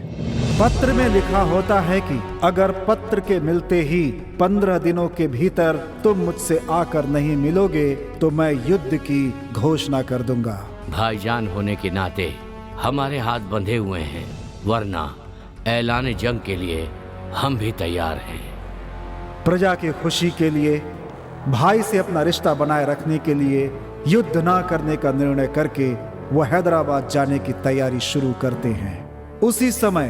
पत्र में लिखा होता है कि अगर पत्र के मिलते ही 15 दिनों के भीतर तुम मुझसे आकर नहीं मिलोगे तो मैं युद्ध की घोषणा कर दूंगा। भाईजान होने के नाते हमारे हाथ बंधे हुए हैं, वरना ऐलान जंग के लिए हम भी तैयार हैं। प्रजा की खुशी के लिए, भाई से अपना रिश्ता बनाए रखने के लिए युद्ध ना करने का निर्णय करके वह हैदराबाद जाने की तैयारी शुरू करते हैं। उसी समय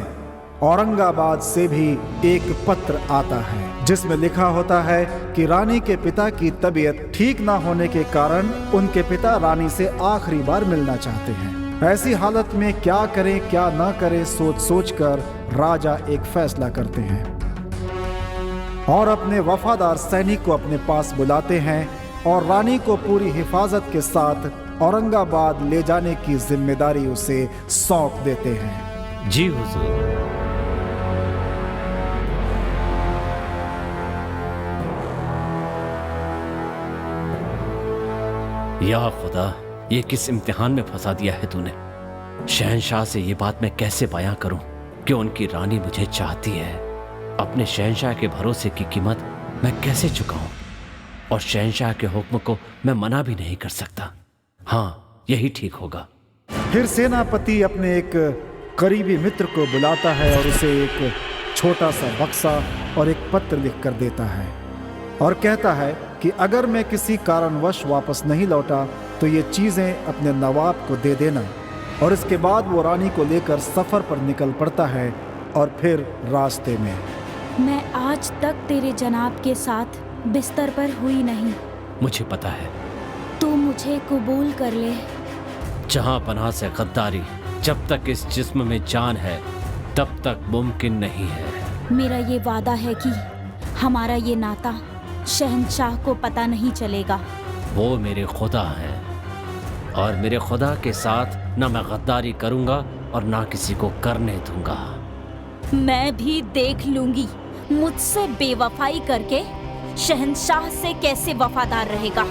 औरंगाबाद से भी एक पत्र आता है जिसमें लिखा होता है कि रानी के पिता की तबीयत ठीक ना होने के कारण उनके पिता रानी से आखिरी बार मिलना चाहते हैं। ऐसी हालत में क्या करें क्या ना करें सोच सोच कर राजा एक फैसला करते हैं और अपने वफादार सैनिक को अपने पास बुलाते हैं और रानी को पूरी हिफाजत के साथ औरंगाबाद ले जाने की जिम्मेदारी उसे सौंप देते हैं। जी हुजूर। या खुदा, ये किस इम्तिहान में फंसा दिया है तूने। शहंशाह से ये बात मैं कैसे बयां करूं कि उनकी रानी मुझे चाहती है। अपने शहंशाह के भरोसे की कीमत मैं कैसे चुकाऊं, और शहंशाह के हुक्म को मैं मना भी नहीं कर सकता। हाँ, यही ठीक होगा। फिर सेनापति अपने एक करीबी मित्र को बुलाता है और उसे एक छोटा सा बक्सा और एक पत्र लिख कर देता है और कहता है कि अगर मैं किसी कारणवश वापस नहीं लौटा तो ये चीज़ें अपने नवाब को दे देना। और इसके बाद वो रानी को लेकर सफ़र पर निकल पड़ता है और फिर रास्ते में। मैं आज तक तेरे जनाब के साथ बिस्तर पर हुई नहीं। मुझे पता है। तू मुझे कबूल कर ले। जहां पनाह से गद्दारी जब तक इस जिस्म में जान है तब तक मुमकिन नहीं है। मेरा ये वादा है कि हमारा ये नाता शहंशाह को पता नहीं चलेगा। वो मेरे खुदा हैं और मेरे खुदा के साथ न मैं गद्दारी करूंगा और ना किसी को करने दूंगा। मैं भी देख लूंगी मुझसे बेवफाई करके शहंशाह से कैसे वफादार रहेगा।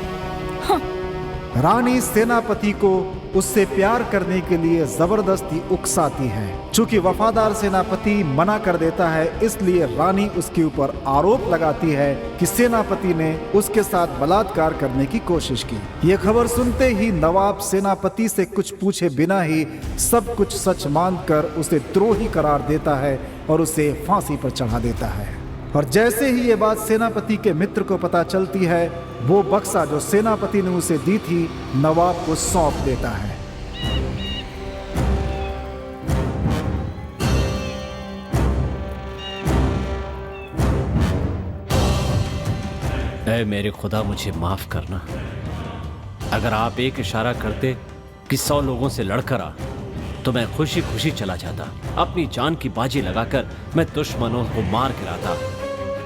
रानी सेनापति को उससे प्यार करने के लिए जबरदस्ती उकसाती है। चूंकि वफादार सेनापति मना कर देता है, इसलिए रानी उसके ऊपर आरोप लगाती है कि सेनापति ने उसके साथ बलात्कार करने की कोशिश की। ये खबर सुनते ही नवाब सेनापति से कुछ पूछे बिना ही सब कुछ सच मानकर उसे द्रोही करार देता है और उसे फांसी पर चढ़ा देता है। और जैसे ही ये बात सेनापति के मित्र को पता चलती है, वो बक्सा जो सेनापति ने उसे दी थी नवाब को सौंप देता है। ऐ मेरे खुदा, मुझे माफ करना। अगर आप एक इशारा करते कि 100 लोगों से लड़कर आ तो मैं खुशी खुशी चला जाता। अपनी जान की बाजी लगाकर मैं दुश्मनों को मार गिराता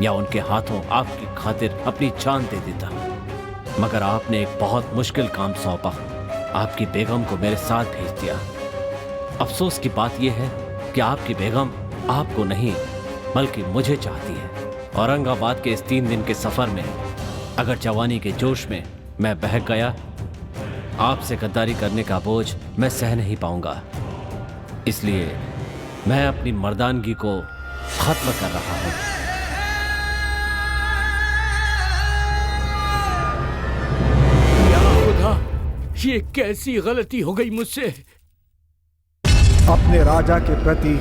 या उनके हाथों आपकी खातिर अपनी जान दे देता। मगर आपने एक बहुत मुश्किल काम सौंपा, आपकी बेगम को मेरे साथ भेज दिया। अफसोस की बात यह है कि आपकी बेगम आपको नहीं बल्कि मुझे चाहती है। औरंगाबाद के इस 3 दिन के सफर में अगर जवानी के जोश में मैं बहक गया, आपसे गद्दारी करने का बोझ मैं सह नहीं पाऊंगा। इसलिए मैं अपनी मर्दानगी को खत्म कर रहा हूं। ये कैसी गलती हो गई मुझसे। अपने राजा के प्रति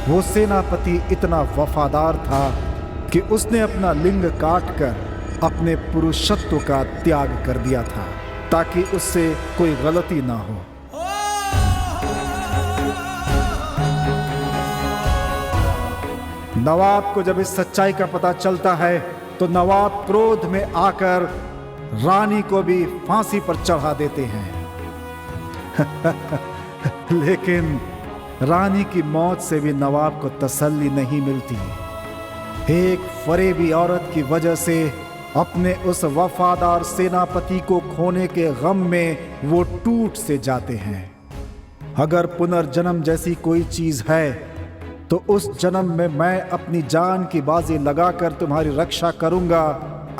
वो सेनापति इतना वफादार था कि उसने अपना लिंग काटकर अपने पुरुषत्व का त्याग कर दिया था ताकि उससे कोई गलती ना हो। नवाब को जब इस सच्चाई का पता चलता है तो नवाब क्रोध में आकर रानी को भी फांसी पर चढ़ा देते हैं। लेकिन रानी की मौत से भी नवाब को तसल्ली नहीं मिलती। एक फरेबी औरत की वजह से अपने उस वफादार सेनापति को खोने के गम में वो टूट से जाते हैं। अगर पुनर्जन्म जैसी कोई चीज है तो उस जन्म में मैं अपनी जान की बाजी लगाकर तुम्हारी रक्षा करूंगा,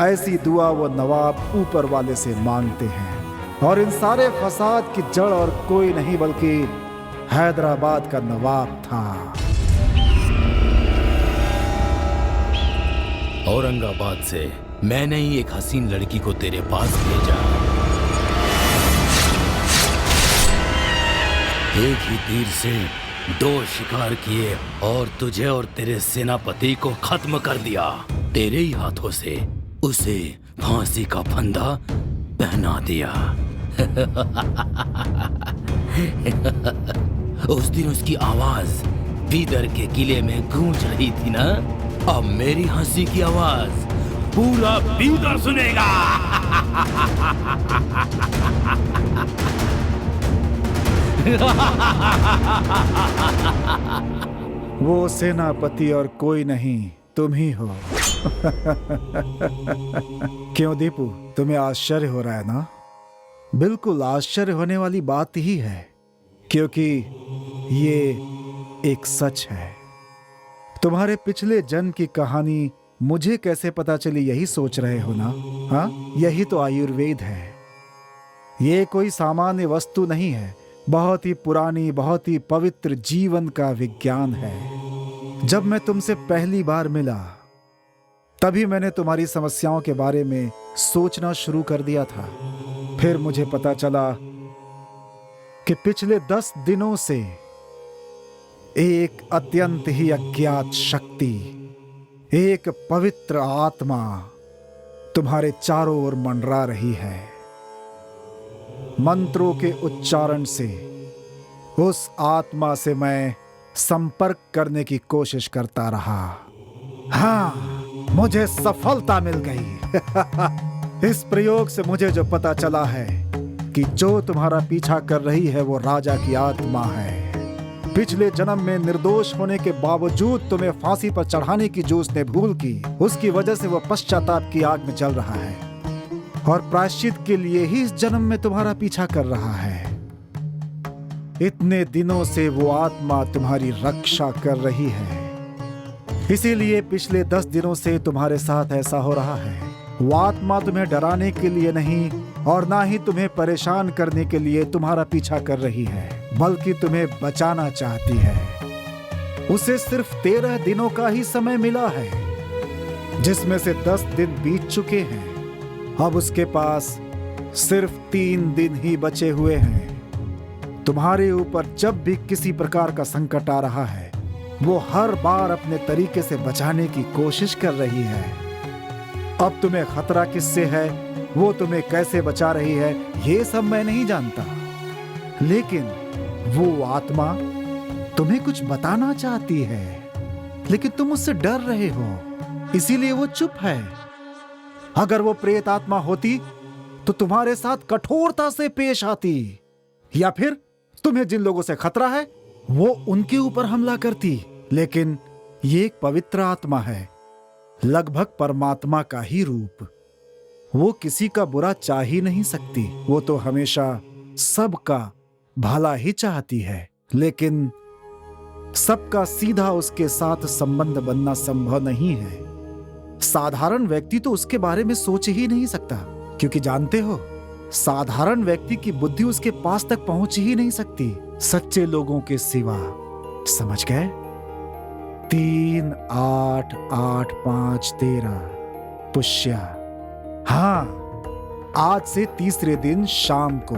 ऐसी दुआ वो नवाब ऊपर वाले से मांगते हैं। और इन सारे फसाद की जड़ और कोई नहीं बल्कि हैदराबाद का नवाब था। औरंगाबाद से मैंने ही एक हसीन लड़की को तेरे पास भेजा। एक ही तीर से 2 शिकार किए और तुझे और तेरे सेनापति को खत्म कर दिया। तेरे ही हाथों से उसे फांसी का फंदा पहना दिया। उस दिन उसकी आवाज बीदर के किले में गूंज रही थी ना, अब मेरी हंसी की आवाज पूरा बीदर सुनेगा। वो सेनापति और कोई नहीं, तुम ही हो। क्यों दीपू, तुम्हें आश्चर्य हो रहा है ना? बिल्कुल आश्चर्य होने वाली बात ही है, क्योंकि ये एक सच है। तुम्हारे पिछले जन्म की कहानी मुझे कैसे पता चली, यही सोच रहे हो ना? हाँ, यही तो आयुर्वेद है। ये कोई सामान्य वस्तु नहीं है, बहुत ही पुरानी, बहुत ही पवित्र जीवन का विज्ञान है। जब मैं तुमसे पहली बार मिला तभी मैंने तुम्हारी समस्याओं के बारे में सोचना शुरू कर दिया था। फिर मुझे पता चला कि पिछले 10 दिनों से एक अत्यंत ही अज्ञात शक्ति, एक पवित्र आत्मा तुम्हारे चारों ओर मंडरा रही है। मंत्रों के उच्चारण से उस आत्मा से मैं संपर्क करने की कोशिश करता रहा। हाँ, मुझे सफलता मिल गई। इस प्रयोग से मुझे जो पता चला है कि जो तुम्हारा पीछा कर रही है वो राजा की आत्मा है। पिछले जन्म में निर्दोष होने के बावजूद तुम्हें फांसी पर चढ़ाने की जो उसने भूल की, उसकी वजह से वो पश्चाताप की आग में जल रहा है और प्रायश्चित के लिए ही इस जन्म में तुम्हारा पीछा कर रहा है। इतने दिनों से वो आत्मा तुम्हारी रक्षा कर रही है, इसीलिए पिछले 10 दिनों से तुम्हारे साथ ऐसा हो रहा है। वो आत्मा तुम्हें डराने के लिए नहीं और ना ही तुम्हें परेशान करने के लिए तुम्हारा पीछा कर रही है, बल्कि तुम्हें बचाना चाहती है। उसे सिर्फ 13 दिनों का ही समय मिला है, जिसमें से 10 दिन बीत चुके हैं। अब उसके पास सिर्फ 3 दिन ही बचे हुए हैं। तुम्हारे ऊपर जब भी किसी प्रकार का संकट आ रहा है, वो हर बार अपने तरीके से बचाने की कोशिश कर रही है। अब तुम्हें खतरा किससे है, वो तुम्हें कैसे बचा रही है, ये सब मैं नहीं जानता, लेकिन वो आत्मा तुम्हें कुछ बताना चाहती है, लेकिन तुम उससे डर रहे हो, इसीलिए वो चुप है। अगर वो प्रेत आत्मा होती तो तुम्हारे साथ कठोरता से पेश आती, या फिर तुम्हें जिन लोगों से खतरा है वो उनके ऊपर हमला करती। लेकिन ये एक पवित्र आत्मा है, लगभग परमात्मा का ही रूप। वो किसी का बुरा चाह ही नहीं सकती, वो तो हमेशा सबका भला ही चाहती है, लेकिन सबका सीधा उसके साथ संबंध बनना संभव नहीं है। साधारण व्यक्ति तो उसके बारे में सोच ही नहीं सकता, क्योंकि जानते हो, साधारण व्यक्ति की बुद्धि उसके पास तक पहुंच ही नहीं सकती सच्चे लोगों के सिवा। समझ गए? 3, 8, 8, 5, 13 पुष्या। हाँ, आज से तीसरे दिन शाम को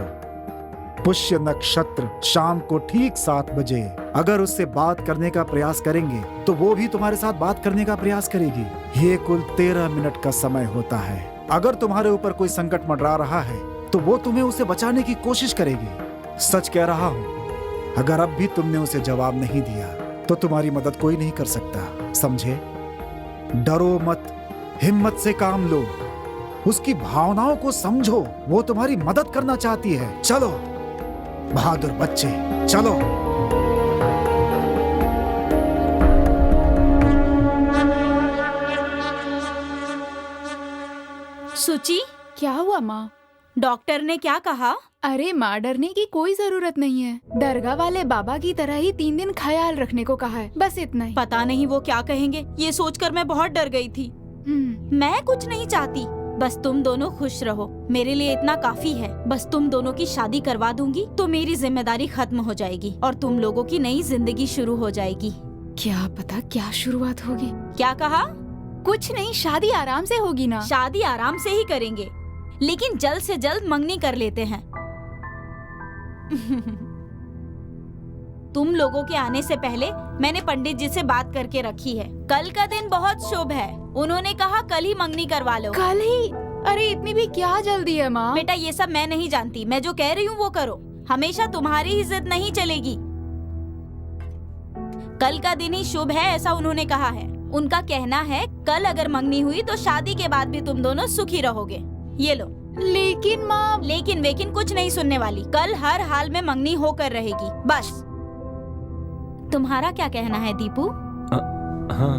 पुष्य नक्षत्र शाम को ठीक 7 बजे अगर उससे बात करने का प्रयास करेंगे तो वो भी तुम्हारे साथ बात करने का प्रयास करेगी। ये कुल 13 मिनट का समय होता है। अगर तुम्हारे ऊपर कोई संकट मंडरा रहा है तो वो तुम्हें उसे बचाने की कोशिश करेगी। सच कह रहा हूँ, अगर अब भी तुमने उसे जवाब नहीं दिया तो तुम्हारी मदद कोई नहीं कर सकता, समझे? डरो मत, हिम्मत से काम लो, उसकी भावनाओं को समझो, वो तुम्हारी मदद करना चाहती है। चलो बहादुर बच्चे, चलो। सुची, क्या हुआ माँ? डॉक्टर ने क्या कहा? अरे माँ, डरने की कोई जरूरत नहीं है। दरगाह वाले बाबा की तरह ही 3 दिन ख्याल रखने को कहा है, बस इतना ही। पता नहीं वो क्या कहेंगे, ये सोचकर मैं बहुत डर गई थी। मैं कुछ नहीं चाहती, बस तुम दोनों खुश रहो, मेरे लिए इतना काफी है। बस तुम दोनों की शादी करवा दूंगी तो मेरी जिम्मेदारी खत्म हो जाएगी और तुम लोगों की नई जिंदगी शुरू हो जाएगी। क्या पता क्या शुरुआत होगी। क्या कहा? कुछ नहीं, शादी आराम से होगी ना। शादी आराम से ही करेंगे, लेकिन जल्द से जल्द मंगनी कर लेते हैं। तुम लोगों के आने से पहले मैंने पंडित जी से बात करके रखी है। कल का दिन बहुत शुभ है, उन्होंने कहा कल ही मंगनी करवा लो। कल ही? अरे इतनी भी क्या जल्दी है माँ? बेटा ये सब मैं नहीं जानती, मैं जो कह रही हूँ वो करो। हमेशा तुम्हारी ही जिद नहीं चलेगी। कल का दिन ही शुभ है ऐसा उन्होंने कहा है। उनका कहना है कल अगर मंगनी हुई तो शादी के बाद भी तुम दोनों सुखी रहोगे। ये लो। लेकिन माँ, लेकिन वेकिन कुछ नहीं सुनने वाली। कल हर हाल में मंगनी होकर रहेगी, बस। तुम्हारा क्या कहना है दीपू? हाँ।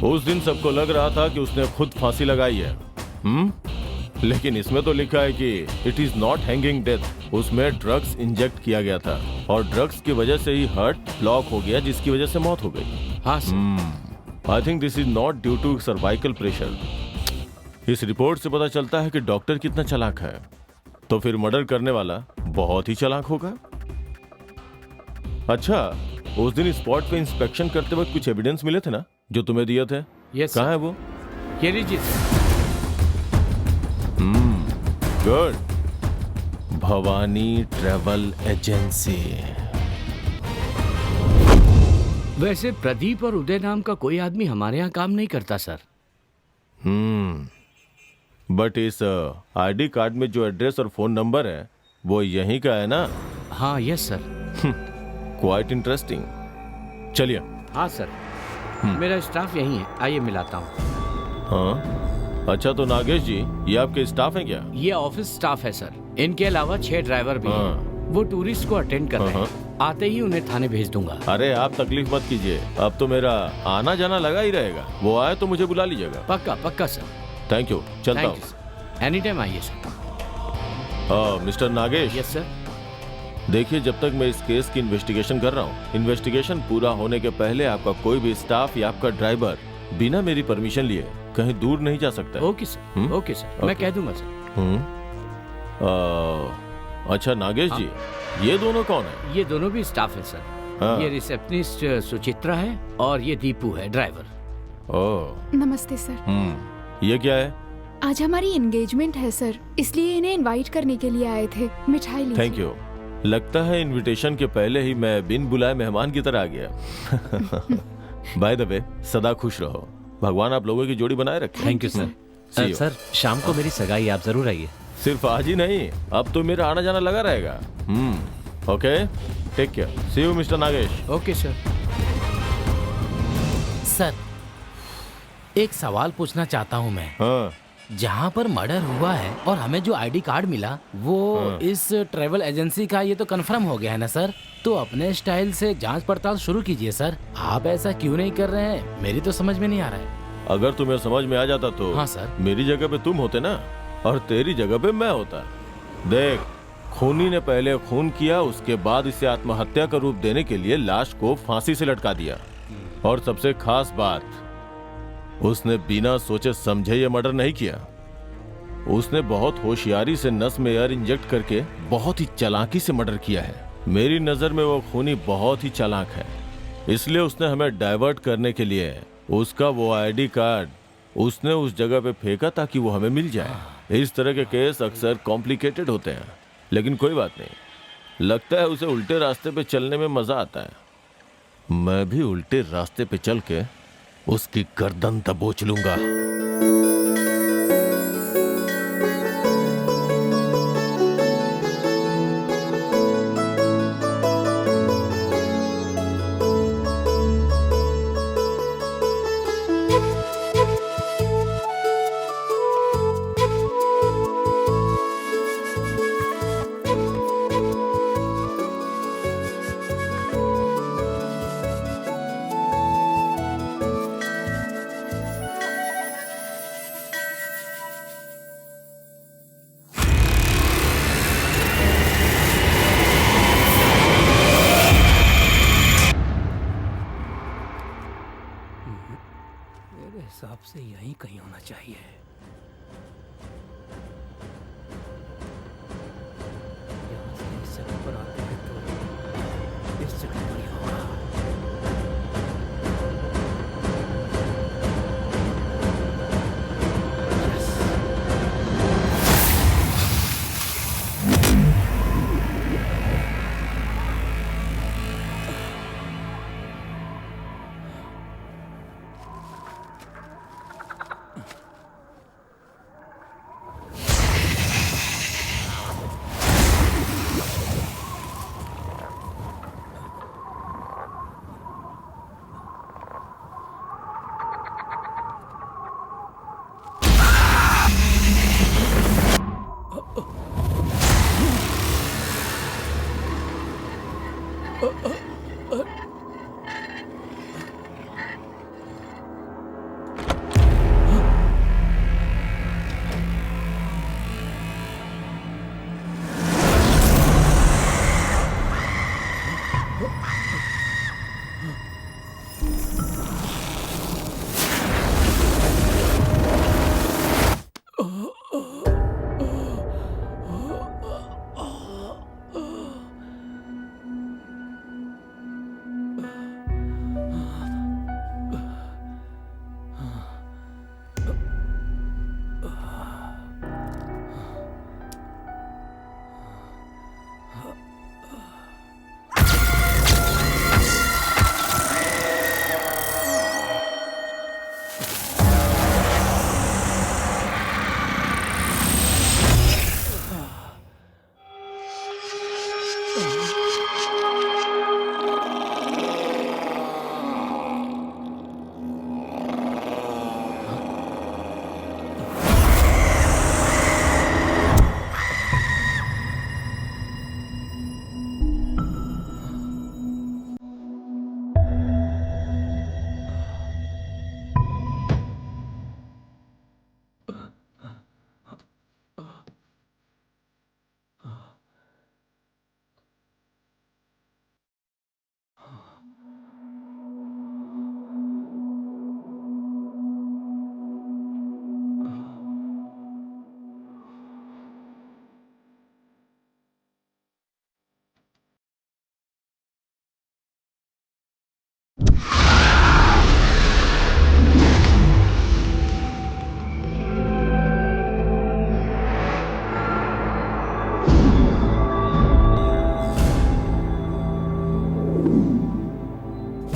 उस दिन सबको लग रहा था कि उसने खुद फांसी लगाई है, लेकिन इसमें तो लिखा है कि it is not hanging death. उसमें ड्रग्स इंजेक्ट किया गया था और ड्रग्स की वजह से ही हार्ट ब्लॉक हो गया, जिसकी वजह से मौत हो गई। हाँ sir. I think this is not due to cervical pressure. इस रिपोर्ट से पता चलता है कि डॉक्टर कितना चालाक है, तो फिर मर्डर करने वाला बहुत ही चालाक होगा। अच्छा, उस दिन स्पॉट पे इंस्पेक्शन करते वक्त कुछ एविडेंस मिले थे ना जो तुम्हें दिए थे? यस। कहाँ है वो? ये लीजिए। गुड। Bhavani travel agency. वैसे प्रदीप और उदय नाम का कोई आदमी हमारे यहाँ काम नहीं करता सर। बट इस आईडी कार्ड में जो एड्रेस और फोन नंबर है वो यहीं का है ना? हाँ यस सर। Quite interesting. चलिए। हाँ सर, मेरा स्टाफ यहीं है, आइए मिलाता हूँ। हाँ अच्छा, तो नागेश जी ये आपके स्टाफ हैं क्या? ये ऑफिस स्टाफ है सर। इनके अलावा 6 ड्राइवर भी हैं। वो टूरिस्ट को अटेंड कर रहे हैं। आते ही उन्हें थाने भेज दूंगा। अरे आप तकलीफ मत कीजिए, अब तो मेरा आना जाना लगा ही रहेगा। वो आए तो मुझे बुला लीजिएगा। पक्का पक्का सर। थैंक यू, चलता हूँ। एनी टाइम आइए sir. Mister Nagesh. Yes sir. देखिए, जब तक मैं इस केस की इन्वेस्टिगेशन कर रहा हूँ, इन्वेस्टिगेशन पूरा होने के पहले आपका कोई भी स्टाफ या आपका ड्राइवर बिना मेरी परमिशन लिए कहीं दूर नहीं जा सकता। Okay sir. ओके सर, मैं कह दूंगा सर। अच्छा नागेश जी, ये दोनों कौन है? ये दोनों भी स्टाफ है सर। ये रिसेप्शनिस्ट सुचित्रा है और ये दीपू है ड्राइवर। ओह नमस्ते सर। ये क्या है? आज हमारी एंगेजमेंट है सर, इसलिए इन्हें इनवाइट करने के लिए आए थे। मिठाई लीजिए। Thank you. लगता है इनविटेशन के पहले ही मैं बिन बुलाए मेहमान की तरह आ गया। बाय द वे, सदा खुश रहो। भगवान आप लोगों की जोड़ी बनाए रखे। Thank you sir. सर शाम को मेरी सगाई, आप जरूर आइए। सिर्फ आज ही नहीं, अब तो मेरा आना जाना लगा रहेगा। Okay, take care. See you mister Nagesh. Okay sir. Sir एक सवाल पूछना चाहता हूँ मैं। हाँ। जहाँ पर मर्डर हुआ है और हमें जो आईडी कार्ड मिला वो इस ट्रैवल एजेंसी का, ये तो कंफर्म हो गया है ना सर? तो अपने स्टाइल से जांच पड़ताल शुरू कीजिए सर। आप ऐसा क्यों नहीं कर रहे हैं, मेरी तो समझ में नहीं आ रहा है। अगर तुम्हें समझ में आ जाता तो हाँ सर। मेरी जगह पे तुम होते ना, और तेरी जगह पे मैं होता। देख, खूनी ने पहले खून किया, उसके बाद इसे आत्महत्या का रूप देने के लिए लाश को फांसी से लटका दिया। और सबसे खास बात, उसने बिना सोचे समझे ये मर्डर नहीं किया। उसने बहुत होशियारी से नस में एयर इंजेक्ट करके बहुत ही चालाकी से मर्डर किया है। मेरी नजर में वो खूनी बहुत ही चालाक है, इसलिए उसने हमें डाइवर्ट करने के लिए उसका वो आईडी कार्ड उसने उस जगह पे फेंका ताकि वो हमें मिल जाए। इस तरह के केस अक्सर कॉम्प्लिकेटेड होते हैं, लेकिन कोई बात नहीं। लगता है उसे उल्टे रास्ते पे चलने में मजा आता है। मैं भी उल्टे रास्ते पे चल के उसकी गर्दन दबोच लूंगा। मेरे हिसाब से यहीं कहीं होना चाहिए। यहाँ से इस जगह पर आते हैं तो इस जगह पर ही होगा।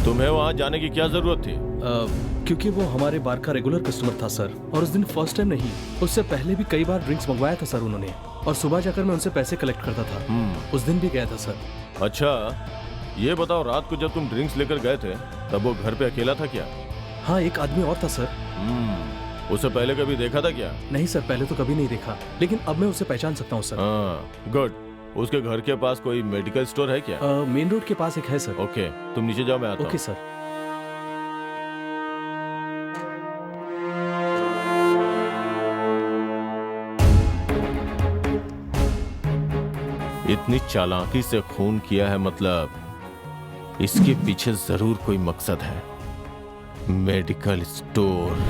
तुम्हें वहां जाने की क्या जरूरत थी? क्योंकि वो हमारे बार का रेगुलर कस्टमर था सर, और उस दिन फर्स्ट टाइम नहीं, उससे पहले भी कई बार ड्रिंक्स मंगवाया था सर उन्होंने, और सुबह जाकर मैं उनसे पैसे कलेक्ट करता था। उस दिन भी गया था सर। अच्छा, ये बताओ, रात को जब तुम ड्रिंक्स लेकर गए थे तब वो घर पे अकेला था क्या? हाँ, एक आदमी और था सर। उसे पहले कभी देखा था क्या? नहीं सर, पहले तो कभी नहीं देखा, लेकिन अब मैं उसे पहचान सकता हूँ सर। हाँ, गुड। उसके घर के पास कोई मेडिकल स्टोर है क्या? मेन रोड के पास एक है सर। ओके, तुम नीचे जाओ, मैं आता हूँ। Okay sir. इतनी चालाकी से खून किया है, मतलब इसके पीछे जरूर कोई मकसद है। Medical store.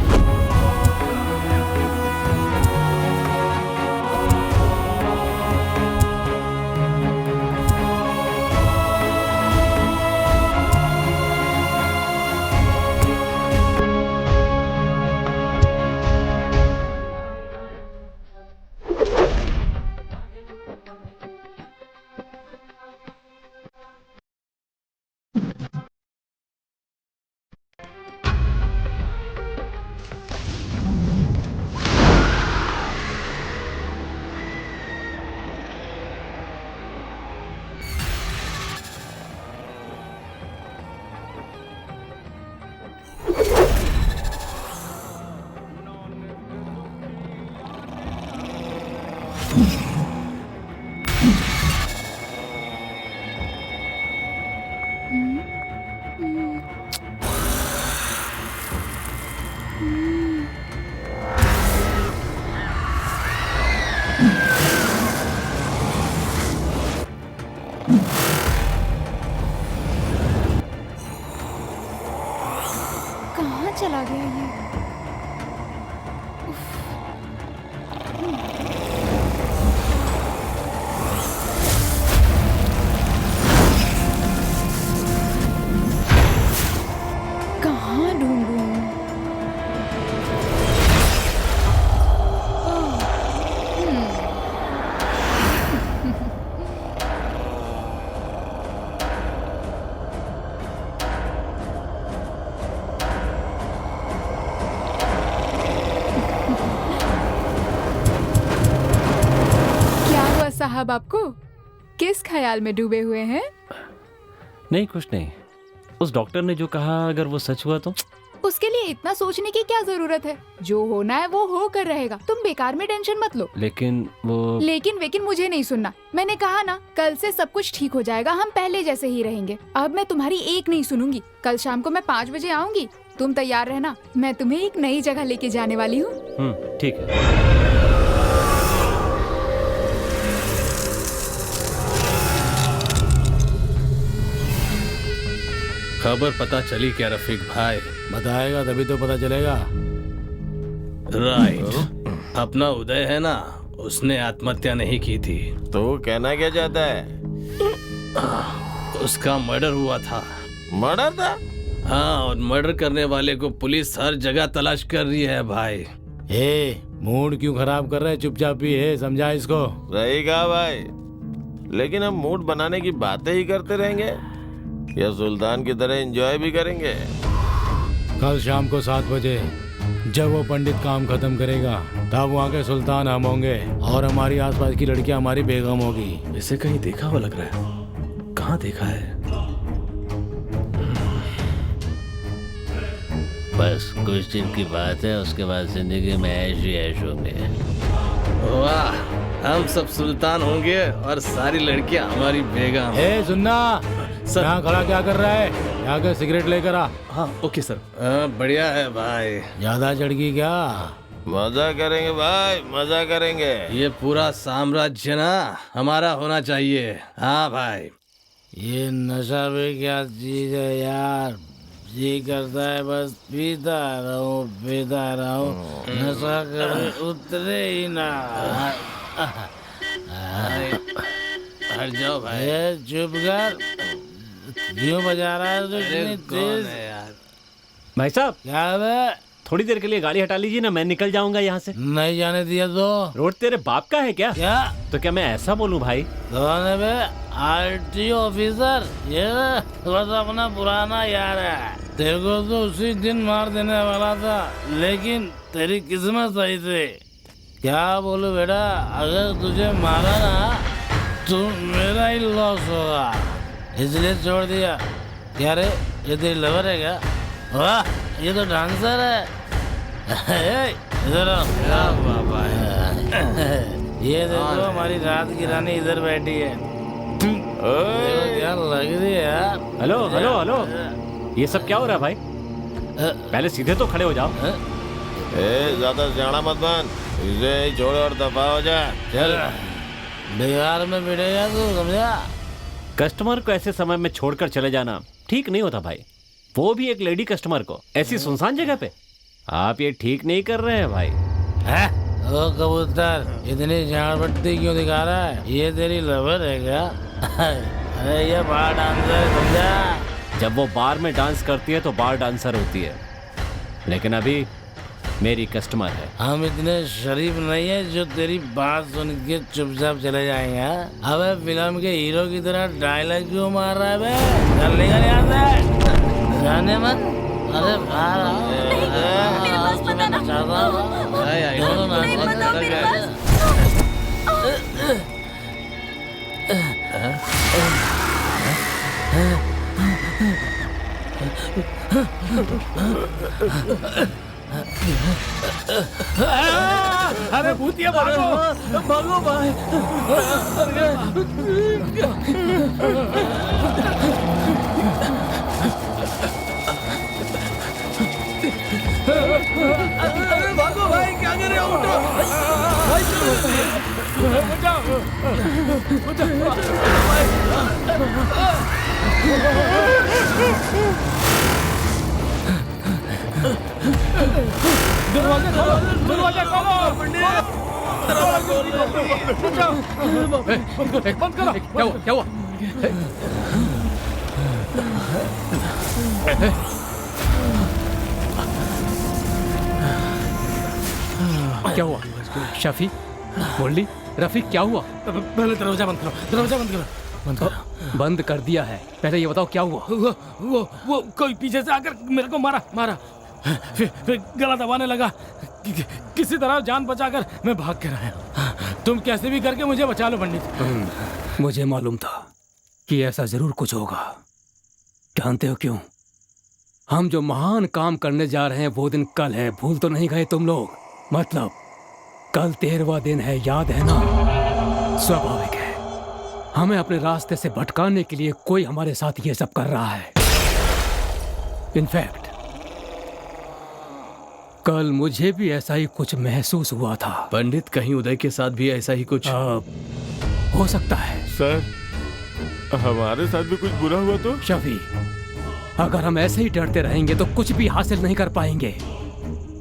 कहाँ चला गया ये? कहाँ ढूंढूं? क्या हुआ साहब, आपको किस ख्याल में डूबे हुए हैं? नहीं, कुछ नहीं। उस डॉक्टर ने जो कहा अगर वो सच हुआ तो? उसके लिए इतना सोचने की क्या जरूरत है? जो होना है वो होकर रहेगा। तुम बेकार में टेंशन मत लो। लेकिन लेकिन मुझे नहीं सुनना। मैंने कहा ना, कल से सब कुछ ठीक हो जाएगा। हम पहले जैसे ही रहेंगे। अब मैं तुम्हारी एक नहीं सुनूंगी। कल शाम को मैं 5 बजे आऊंगी। तुम तैयार रहना। मैं तुम्हें एक नई जगह लेके जाने वाली हूँ। ठीक है। खबर पता चली क्या रफीक भाई? बताएगा तभी तो पता चलेगा। राइट। अपना उदय है ना, उसने आत्महत्या नहीं की थी। तो वो कहना क्या चाहता है? उसका मर्डर हुआ था। मर्डर था? हाँ, और मर्डर करने वाले को पुलिस हर जगह तलाश कर रही है भाई। मूड क्यों खराब कर रहे? चुपचाप ही है, समझा इसको। सही कहा भाई, लेकिन हम मूड बनाने की बातें ही करते रहेंगे या सुल्तान की तरह एंजॉय भी करेंगे? कल शाम को 7 बजे जब वो पंडित काम खत्म करेगा, तब वहाँ के सुल्तान हम होंगे और हमारी आसपास की लड़कियां हमारी बेगम होगी। इसे कहीं देखा हुआ लग रहा है। कहाँ देखा है? बस कुछ दिन की बात है, उसके बाद जिंदगी में ऐश ही ऐश होंगे। वाह, हम सब सुल्तान होंगे और सारी लड़कियां हमारी बेगम। सुनना सर। यहाँ खड़ा क्या कर रहा है? यहाँ के सिगरेट लेकर आ। हाँ ओके सर। बढ़िया है भाई। ज्यादा चढ़गी क्या? मजा करेंगे भाई, मजा करेंगे। ये पूरा साम्राज्य ना हमारा होना चाहिए। हाँ भाई। ये नशा भी क्या चीज है यार? जी करता है बस पीता रहूं। नशा कभी उतरे ही ना। हट जाओ भाई। चुप कर। क्यों बजा रहा है तो इतनी तेज? भाई साहब, क्या है? थोड़ी देर के लिए गाड़ी हटा लीजिए ना, मैं निकल जाऊंगा यहाँ से। नहीं जाने दिया तो? रोड तेरे बाप का है क्या? क्या? तो क्या मैं ऐसा बोलूं भाई? कौन है बे? RTO officer? ये बस अपना पुराना यार है। तेरे को तो उसी दिन मार देने वाला था, लेकिन तेरी किस्मत सही थी। क्या बोलूं बेटा, अगर तुझे मारा ना तो मेरा ही लॉस होगा, इसलिए छोड़ दिया। क्या रे, ये तेरी लवर है क्या? वाह, ये तो डांसर है। इधर आओ। क्या हुआ भाई? ये देखो हमारी रात की रानी इधर बैठी है। क्या लग रही है यार? हेलो हेलो हेलो, ये सब क्या हो रहा है भाई? पहले सीधे तो खड़े हो जाओ। ज्यादा सियाना मत बन, इसे छोड़ और दफा हो जा। चल, बिहार में मिलेगा तू, समझा? कस्टमर को ऐसे समय में छोड़कर चले जाना ठीक नहीं होता भाई, वो भी एक लेडी कस्टमर को ऐसी सुनसान जगह पे। आप ये ठीक नहीं कर रहे हैं भाई। ओ कबूतर, इतनी झाड़पट्टी क्यों दिखा रहा है? ये तेरी लवर है क्या? अरे ये बार डांसर है, समझा? जब वो बार में डांस करती है तो बार डांसर होती है, लेकिन अभी मेरी कस्टमर है। हम इतने शरीफ नहीं है जो तेरी बात सुन के चुपचाप चले जाएंगे। अबे फिल्म के हीरो की तरह डायलॉग क्यों मार रहा है बे? चल निकल यहाँ से, जाने मत। अरे बाहर आओ। मेरे पास पता ना। अरे भूतिया भागो भागो भाई। अरे भागो भाई, क्या कर रहे हो? उठो भाई, बचाओ बचाओ। दरवाजा खोलो, दरवाजा खोलो, बंद करो। क्या हुआ, क्या हुआ? क्या हुआ? शफी, मुरली, रफीक, क्या हुआ? पहले दरवाजा बंद करो, दरवाजा बंद करो, बंद करो। बंद कर दिया है, पहले ये बताओ क्या हुआ? वो कोई पीछे से आकर मेरे को मारा। फिर गला दबाने लगा। किसी तरह जान बचाकर मैं भाग कर आया। तुम कैसे भी करके मुझे बचा लो पंडित। मुझे मालूम था कि ऐसा जरूर कुछ होगा। जानते हो क्यों? हम जो महान काम करने जा रहे हैं वो दिन कल है, भूल तो नहीं गए तुम लोग? मतलब कल 13वां दिन है, याद है ना? स्वाभाविक है, हमें अपने रास्ते से भटकाने के लिए कोई हमारे साथ ये सब कर रहा है। इनफैक्ट कल मुझे भी ऐसा ही कुछ महसूस हुआ था। पंडित, कहीं उदय के साथ भी ऐसा ही कुछ हो सकता है। सर, हमारे साथ भी कुछ बुरा हुआ तो? शफी, अगर हम ऐसे ही डरते रहेंगे तो कुछ भी हासिल नहीं कर पाएंगे।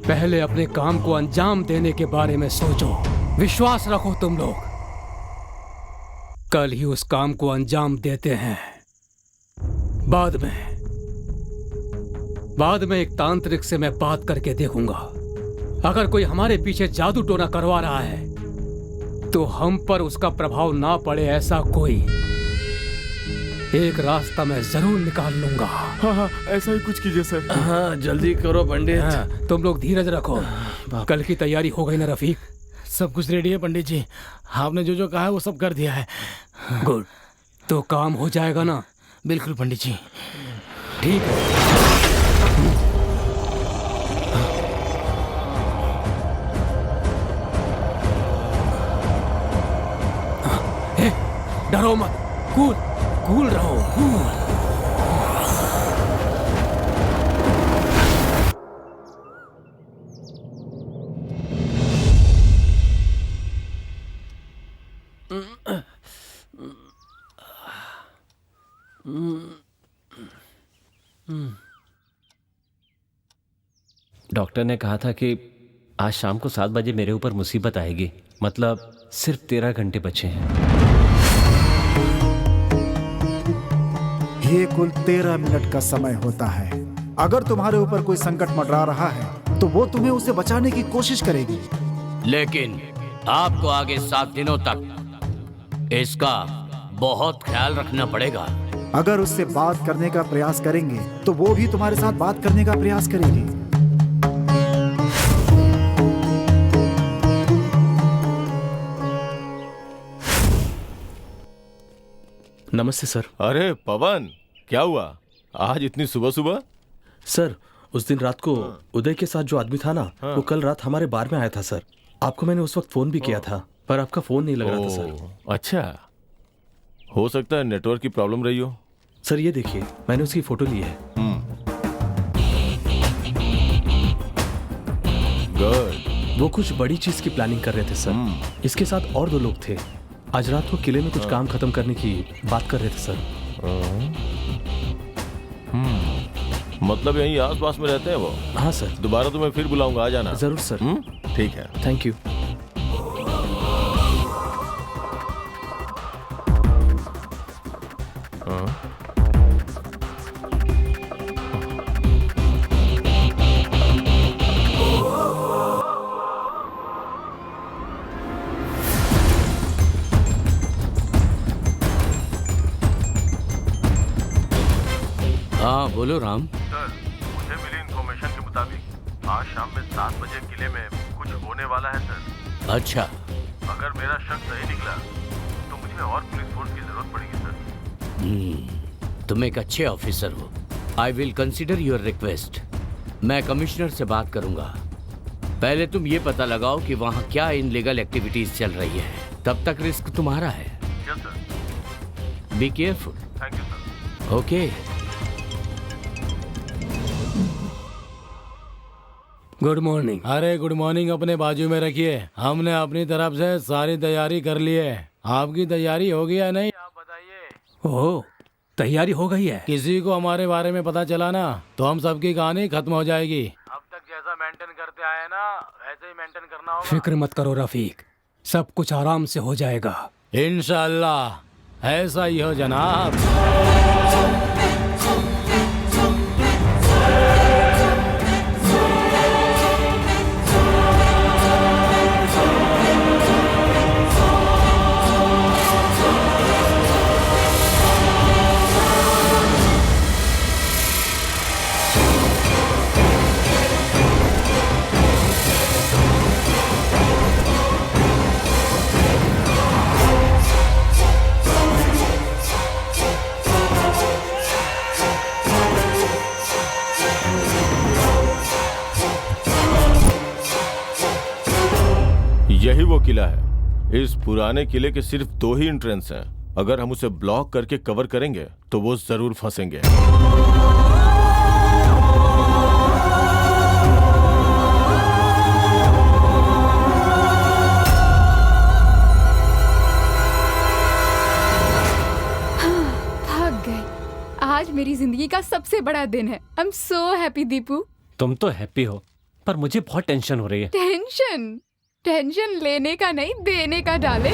पहले अपने काम को अंजाम देने के बारे में सोचो। विश्वास रखो तुम लोग, कल ही उस काम को अंजाम देते हैं। बाद में एक तांत्रिक से मैं बात करके देखूंगा। अगर कोई हमारे पीछे जादू टोना करवा रहा है तो हम पर उसका प्रभाव ना पड़े, ऐसा कोई एक रास्ता मैं जरूर निकाल लूंगा। हाँ, ऐसा ही कुछ कीजिए सर। हाँ, जल्दी करो पंडित। हाँ, तुम लोग धीरज रखो। कल की तैयारी हो गई ना रफीक? सब कुछ रेडी है पंडित जी, आपने जो जो कहा है वो सब कर दिया है। गुड, तो काम हो जाएगा ना? बिल्कुल पंडित जी। ठीक है। डरो मत, कूल रहो, कूल। डॉक्टर ने कहा था कि आज शाम को 7 बजे मेरे ऊपर मुसीबत आएगी। मतलब सिर्फ 13 घंटे बचे हैं। ये कुल 13 मिनट का समय होता है। अगर तुम्हारे ऊपर कोई संकट मंडरा रहा है तो वो तुम्हें उसे बचाने की कोशिश करेगी, लेकिन आपको आगे 7 दिनों तक इसका बहुत ख्याल रखना पड़ेगा। अगर उससे बात करने का प्रयास करेंगे तो वो भी तुम्हारे साथ बात करने का प्रयास करेगी। नमस्ते सर। अरे पवन, क्या हुआ आज इतनी सुबह सुबह? सर, उस दिन रात को उदय के साथ जो आदमी था ना, वो कल रात हमारे बार में आया था सर। आपको मैंने उस वक्त फोन भी किया था, पर आपका फोन नहीं लग रहा था सर। अच्छा, हो सकता है नेटवर्क की प्रॉब्लम रही हो। सर ये देखिए, मैंने उसकी फोटो ली है। गुड। वो कुछ बड़ी चीज की प्लानिंग कर रहे थे सर। इसके साथ और 2 लोग थे। आज रात को किले में कुछ काम खत्म करने की बात कर रहे थे सर। मतलब यहीं आसपास में रहते हैं वो? हाँ सर। दोबारा तो मैं फिर बुलाऊंगा, आ जाना। जरूर सर। ठीक है, थैंक यू। हाँ बोलो राम। सर, मुझे मिली इंफॉर्मेशन के मुताबिक आज शाम में 7 बजे किले में कुछ होने वाला है सर। अच्छा, अगर मेरा शक सही निकला तो मुझे और पुलिस फोर्स की जरूरत पड़ेगी सर। तुम एक अच्छे ऑफिसर हो। I will consider your request. मैं कमिश्नर से बात करूंगा। पहले तुम ये पता लगाओ कि वहाँ क्या इनलीगल एक्टिविटीज चल रही है, तब तक रिस्क तुम्हारा है। Yes sir. Be careful. Thank you sir. Okay. Good morning. अरे गुड मॉर्निंग अपने बाजू में रखिए, हमने अपनी तरफ से सारी तैयारी कर ली है। आपकी तैयारी हो गई है नहीं, आप बताइए। ओह, तैयारी हो गई है। किसी को हमारे बारे में पता चला ना तो हम सबकी कहानी खत्म हो जाएगी। अब तक जैसा मेंटेन करते आए ना वैसे ही मेंटेन करना होगा। फिक्र मत करो रफीक, सब कुछ आराम से हो जाएगा। इंशाअल्लाह ऐसा ही हो जनाब। यही वो किला है। इस पुराने किले के सिर्फ 2 ही एंट्रेंस हैं। अगर हम उसे ब्लॉक करके कवर करेंगे तो वो जरूर फंसेंगे। थक गए। आज मेरी जिंदगी का सबसे बड़ा दिन है। I am so happy Deepu. तुम तो हैप्पी हो, पर मुझे बहुत टेंशन हो रही है। टेंशन? टेंशन लेने का नहीं, देने का डाले।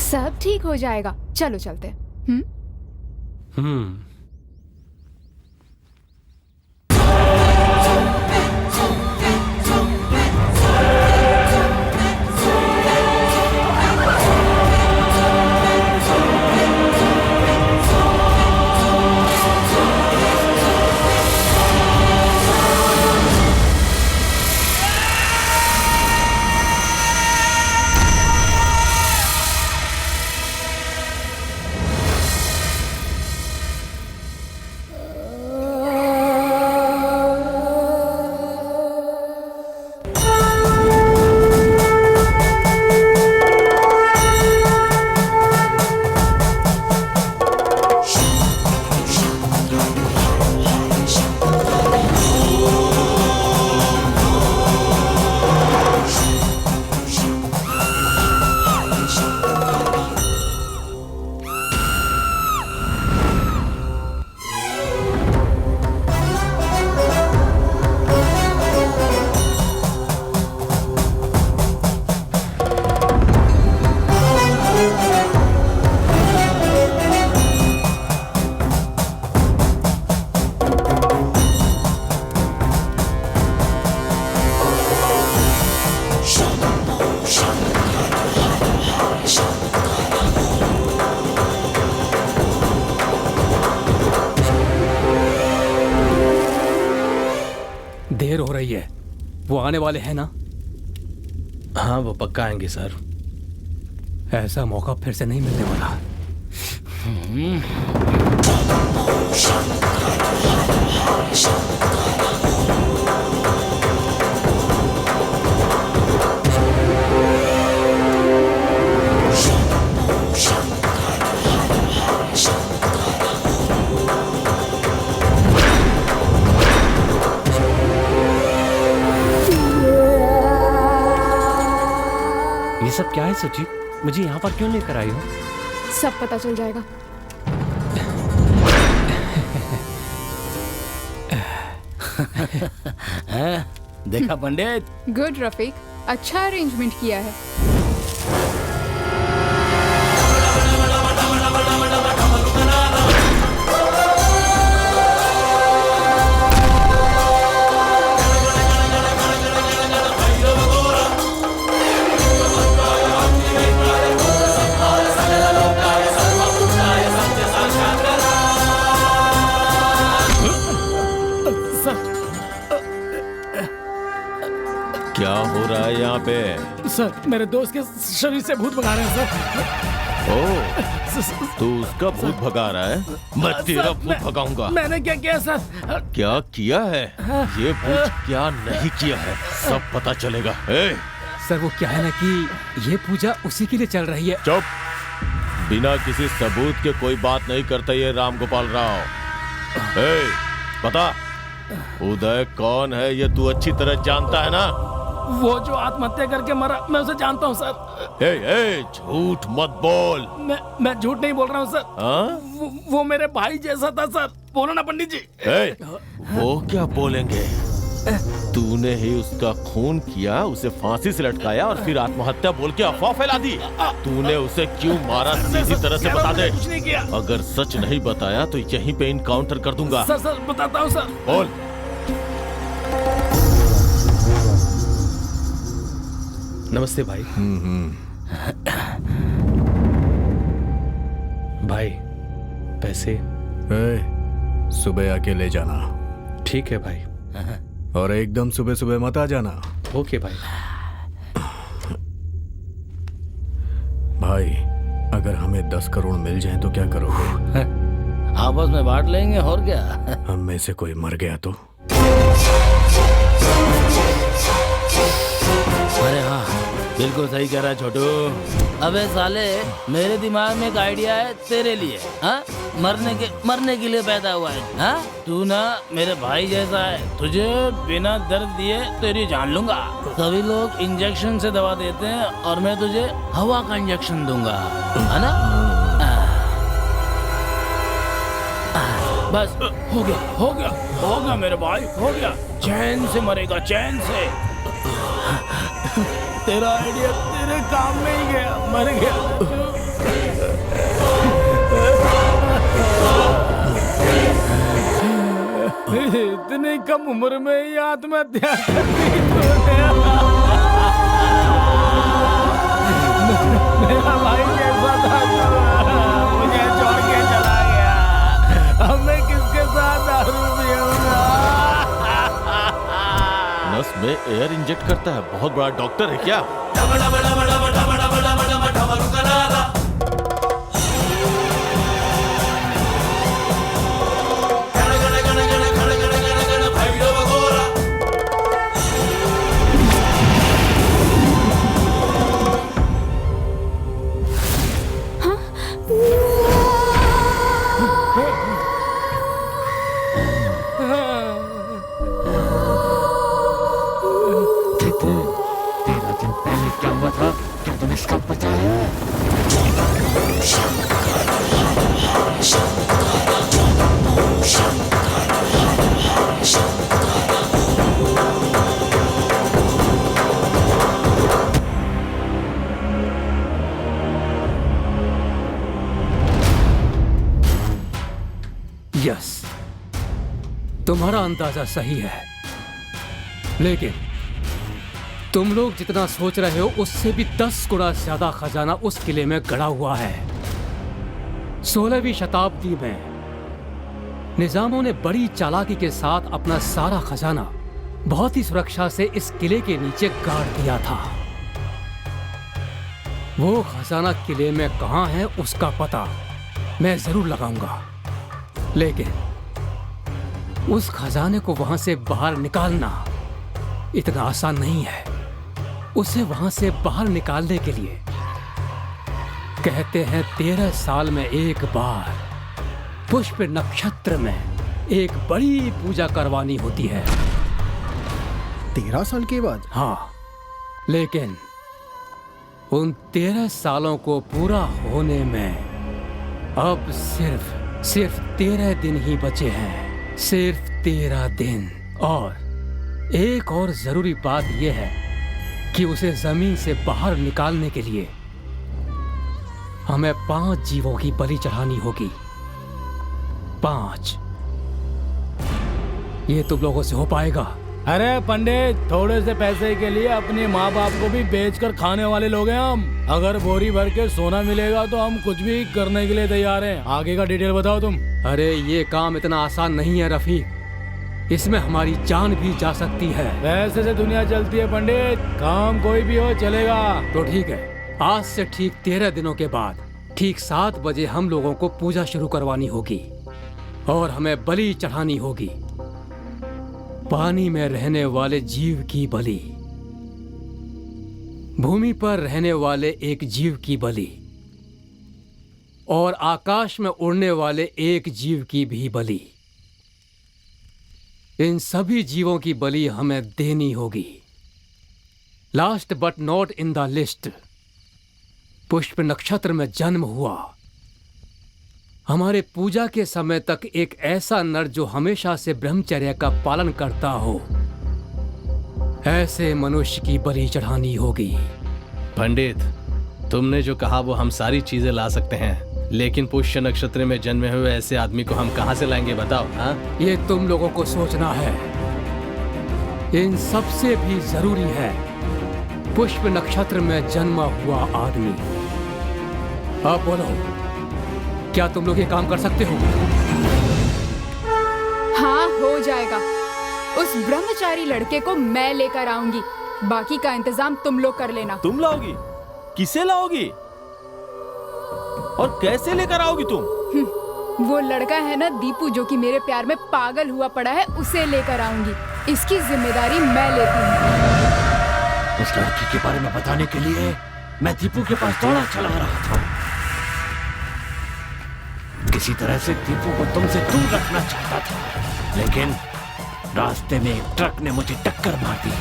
सब ठीक हो जाएगा, चलो चलते हैं। देर हो रही है, वो आने वाले हैं ना? हाँ वो पक्का आएंगे सर। ऐसा मौका फिर से नहीं मिलने वाला। ये सब क्या है सची? मुझे यहाँ पर क्यों लेकर आई हो? सब पता चल जाएगा। देखा पंडित? गुड रफीक, अच्छा अरेंजमेंट किया है। क्या हो रहा है यहाँ यहाँ पे? सर मेरे दोस्त के शरीर से भूत भगा रहे हैं सर। ओ, तू उसका भूत भगा रहा है? मैं तेरा भूत भगाऊंगा। मैंने क्या किया सर? क्या किया है? ये भूत क्या नहीं किया है, सब पता चलेगा। सर वो क्या है ना कि ये पूजा उसी के लिए चल रही है। चुप, बिना किसी सबूत के कोई बात नहीं करता ये राम गोपाल राव। पता उदय कौन है ये तू अच्छी तरह जानता है ना? वो जो आत्महत्या करके मरा, मैं उसे जानता हूँ सर। झूठ मत बोल। मैं झूठ नहीं बोल रहा हूँ सर। वो मेरे भाई जैसा था सर। बोलो ना पंडित जी। वो क्या बोलेंगे? तूने ही उसका खून किया, उसे फांसी से लटकाया और फिर आत्महत्या बोल के अफवाह फैला दी। तूने उसे क्यों मारा सीधी तरह से बता दे। कुछ नहीं किया। अगर सच नहीं बताया तो यहीं पे इनकाउंटर कर दूंगा। सर बताता हूँ सर। बोल। नमस्ते भाई। भाई पैसे सुबह आके ले जाना। ठीक है भाई। और एकदम सुबह सुबह मत आ जाना। ओके भाई। भाई अगर हमें 10 करोड़ मिल जाए तो क्या करोगे? आपस में बांट लेंगे और क्या। हम में से कोई मर गया तो? अरे हाँ, बिल्कुल सही कह रहा है छोटू। अबे साले, मेरे दिमाग में एक आइडिया है तेरे लिए। हाँ, मरने के लिए पैदा हुआ है। हाँ, तू ना मेरे भाई जैसा है। तुझे बिना दर्द दिए तेरी जान लूंगा। सभी लोग इंजेक्शन से दवा देते हैं और मैं तुझे हवा का इंजेक्शन दूंगा, है ना? बस हो गया मेरे भाई, हो गया। चैन से मरेगा, चैन से। तेरा आइडिया तेरे काम में ही गया, मर गया। इतनी कम उम्र में ही आत्महत्या कर दी तूने। मेरा भाई कैसा था, मुझे छोड़ के चला गया। अब मैं किसके साथ दारू पीऊंगा? नस में एयर इंजेक्ट करता है, बहुत बड़ा डॉक्टर है क्या? यस, तुम्हारा अंदाजा सही है, लेकिन तुम लोग जितना सोच रहे हो उससे भी 10 गुना ज्यादा खजाना उस किले में गड़ा हुआ है। 16वीं शताब्दी में निजामों ने बड़ी चालाकी के साथ अपना सारा खजाना बहुत ही सुरक्षा से इस किले के नीचे गाड़ दिया था। वो खजाना किले में कहां है उसका पता मैं जरूर लगाऊंगा, लेकिन उस खजाने को वहां से बाहर निकालना इतना आसान नहीं है। उसे वहां से बाहर निकालने के लिए कहते हैं 13 साल में एक बार पुष्प नक्षत्र में एक बड़ी पूजा करवानी होती है। 13 साल के बाद? हाँ, लेकिन उन 13 सालों को पूरा होने में अब सिर्फ 13 दिन ही बचे हैं। सिर्फ 13 दिन। और एक और जरूरी बात यह है कि उसे जमीन से बाहर निकालने के लिए हमें 5 जीवों की बलि चढ़ानी होगी। 5। ये तुम लोगों से हो पाएगा? अरे पंडित, थोड़े से पैसे के लिए अपने माँ बाप को भी बेचकर खाने वाले लोग हैं हम। अगर बोरी भर के सोना मिलेगा तो हम कुछ भी करने के लिए तैयार हैं। आगे का डिटेल बताओ तुम। अरे ये काम इतना आसान नहीं है रफीक। इसमें हमारी जान भी जा सकती है। पैसे से दुनिया चलती है पंडित, काम कोई भी हो चलेगा। तो ठीक है, आज से ठीक 13 दिनों के बाद ठीक 7 बजे हम लोगों को पूजा शुरू करवानी होगी और हमें बलि चढ़ानी होगी। पानी में रहने वाले जीव की बलि, भूमि पर रहने वाले एक जीव की बलि और आकाश में उड़ने वाले एक जीव की भी बलि। इन सभी जीवों की बलि हमें देनी होगी। Last but not in the list, पुष्प नक्षत्र में जन्म हुआ। हमारे पूजा के समय तक एक ऐसा नर जो हमेशा से ब्रह्मचर्य का पालन करता हो, ऐसे मनुष्य की बलि चढ़ानी होगी। पंडित, तुमने जो कहा वो हम सारी चीजें ला सकते हैं, लेकिन पुष्य नक्षत्र में जन्मे हुए ऐसे आदमी को हम कहां से लाएंगे बताओ? हाँ, ये तुम लोगों को सोचना है। इन सबसे भी जरूरी है पुष्प नक्षत्र में जन्मा हुआ आदमी। अब बोलो, क्या तुम लोग ये काम कर सकते हो? हाँ, हो जाएगा। उस ब्रह्मचारी लड़के को मैं लेकर आऊंगी, बाकी का इंतजाम तुम लोग कर लेना। तुम लाओगी? किसे लाओगी और कैसे लेकर आओगी तुम? वो लड़का है ना दीपू, जो कि मेरे प्यार में पागल हुआ पड़ा है, उसे लेकर आऊंगी। इसकी जिम्मेदारी मैं लेती हूँ। उस लड़की के बारे में बताने के लिए मैं दीपू के पास दौड़ा चला रहा था। किसी तरह से दीपू को तुमसे दूर रखना चाहता था, लेकिन रास्ते में एक ट्रक ने मुझे टक्कर मार दी।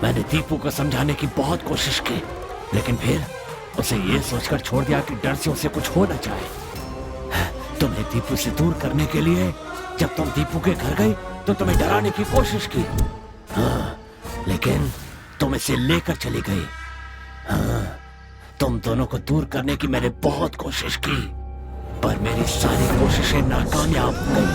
मैंने दीपू को समझाने की बहुत कोशिश की, लेकिन फिर उसे ये सोचकर छोड़ दिया कि डर से उसे कुछ हो न जाए। तुमने दीपू से दूर करने के लिए जब तुम दीपू के घर गई तो तुम्हें डराने की कोशिश की। हाँ, लेकिन तुम इसे लेकर चली गई। हाँ, तुम दोनों को दूर करने की मैंने बहुत कोशिश की, पर मेरी सारी कोशिशें नाकामयाब हो गई।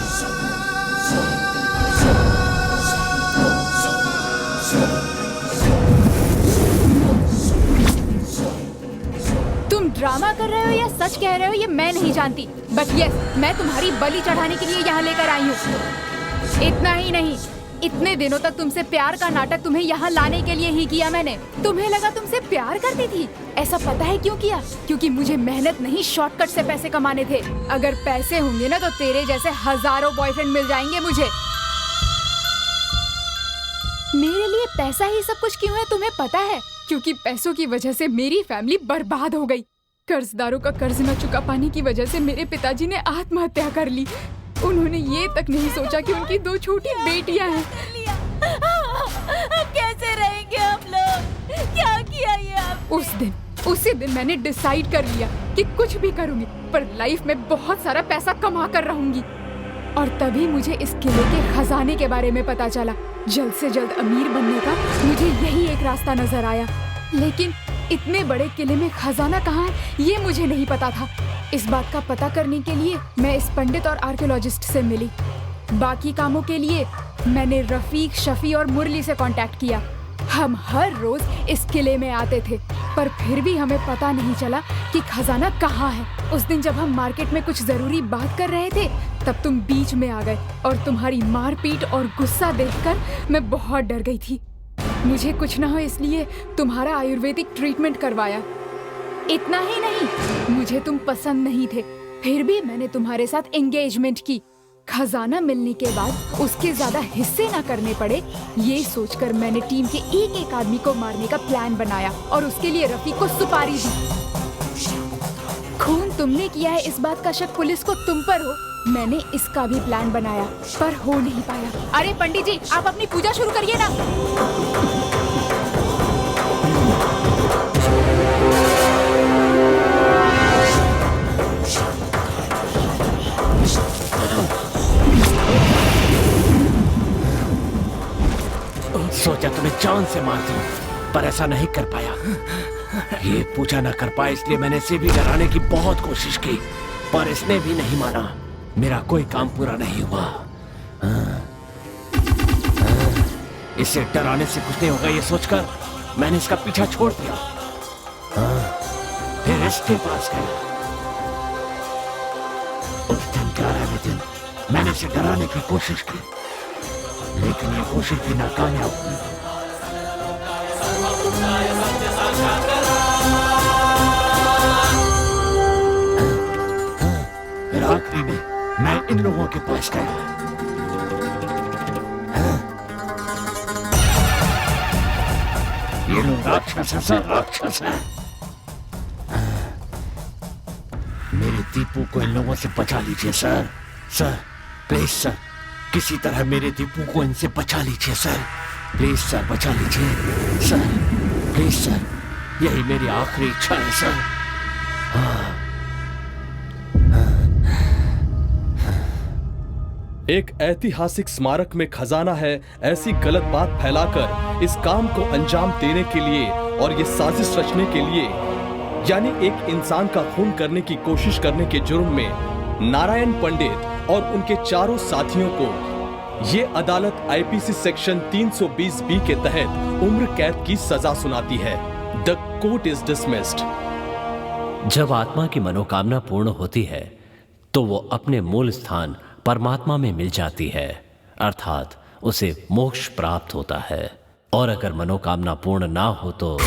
तुम ड्रामा कर रहे हो या सच कह रहे हो ये मैं नहीं जानती, बट यस, मैं तुम्हारी बलि चढ़ाने के लिए यहाँ लेकर आई हूँ। इतना ही नहीं, इतने दिनों तक तुमसे प्यार का नाटक तुम्हें यहाँ लाने के लिए ही किया मैंने। तुम्हें लगा तुमसे प्यार करती थी। ऐसा पता है क्यों किया? क्योंकि मुझे मेहनत नहीं, शॉर्टकट से पैसे कमाने थे। अगर पैसे होंगे ना तो तेरे जैसे हजारों बॉयफ्रेंड मिल जाएंगे मुझे। मेरे लिए पैसा ही सब कुछ क्यों है तुम्हें पता है? क्योंकि पैसों की वजह से मेरी फैमिली बर्बाद हो गई। कर्जदारों का कर्ज न चुका पाने की वजह से मेरे पिताजी ने आत्महत्या कर ली। उन्होंने ये तक नहीं सोचा कि उनकी 2 छोटी बेटियां हैं। अब कैसे रहेंगे हम लोग? क्या किया ये आपने? उसी दिन मैंने डिसाइड कर लिया कि कुछ भी करूंगी, पर लाइफ में बहुत सारा पैसा कमा कर रहूंगी। और तभी मुझे इस किले के खजाने के बारे में पता चला। जल्द से जल्द अमीर बनने का मुझे यही एक रास्ता नजर आया, लेकिन इतने बड़े किले में खजाना कहाँ है ये मुझे नहीं पता था। इस बात का पता करने के लिए मैं इस पंडित और आर्कियोलॉजिस्ट से मिली। बाकी कामों के लिए मैंने रफीक, शफी और मुरली से कांटेक्ट किया। हम हर रोज इस किले में आते थे, पर फिर भी हमें पता नहीं चला कि खजाना कहाँ है। उस दिन जब हम मार्केट में कुछ जरूरी बात कर रहे थे, तब तुम बीच में आ गए और तुम्हारी मारपीट और गुस्सा देखकर मैं बहुत डर गई थी। मुझे कुछ ना हो इसलिए तुम्हारा आयुर्वेदिक ट्रीटमेंट करवाया। इतना ही नहीं, मुझे तुम पसंद नहीं थे, फिर भी मैंने तुम्हारे साथ एंगेजमेंट की। खजाना मिलने के बाद उसके ज्यादा हिस्से ना करने पड़े, ये सोचकर मैंने टीम के एक एक आदमी को मारने का प्लान बनाया और उसके लिए रफीक को सुपारी दी। खून तुमने किया है इस बात का शक पुलिस को तुम पर हो। मैंने इसका भी प्लान बनाया, पर हो नहीं पाया। अरे पंडित जी, आप अपनी पूजा शुरू करिए ना। सोचा तुम्हें जान से मार दूं, पर ऐसा नहीं कर पाया। ये पूजा न कर पाया, इसलिए मैंने इसे भी डराने की बहुत कोशिश की, पर इसने भी नहीं माना। मेरा कोई काम पूरा नहीं हुआ। इसे डराने से कुछ नहीं होगा ये सोचकर मैंने इसका पीछा छोड़ दिया। फिर इसके पास गया। उस दिन 11वें दिन मैंने इसे डराने की कोशिश की, लेकिन ये कोशिश भी नाकामयाब हुई। फिर आखिरी में मैं इन लोगों के पास गया। ये लोग राक्षस है सर, राक्षस है। मेरे दीपू को इन लोगों से बचा लीजिए सर। सर प्लीज सर, किसी तरह मेरे दीपू को इनसे बचा लीजिए सर। प्लीज सर बचा लीजिए सर, प्लीज सर, यही मेरी आखिरी इच्छा है सर। एक ऐतिहासिक स्मारक में खजाना है, ऐसी गलत बात फैलाकर इस काम को अंजाम देने के लिए और ये साजिश रचने के लिए, यानी एक इंसान का खून करने की कोशिश करने के जुर्म में नारायण पंडित और उनके चारों साथियों को ये अदालत आईपीसी सेक्शन 320 बी के तहत उम्र कैद की सजा सुनाती है। The court is dismissed. जब आत्मा की मनोकामना पूर्ण होती है तो वो अपने मूल स्थान परमात्मा में मिल जाती है, अर्थात उसे मोक्ष प्राप्त होता है। और अगर मनोकामना पूर्ण ना हो तो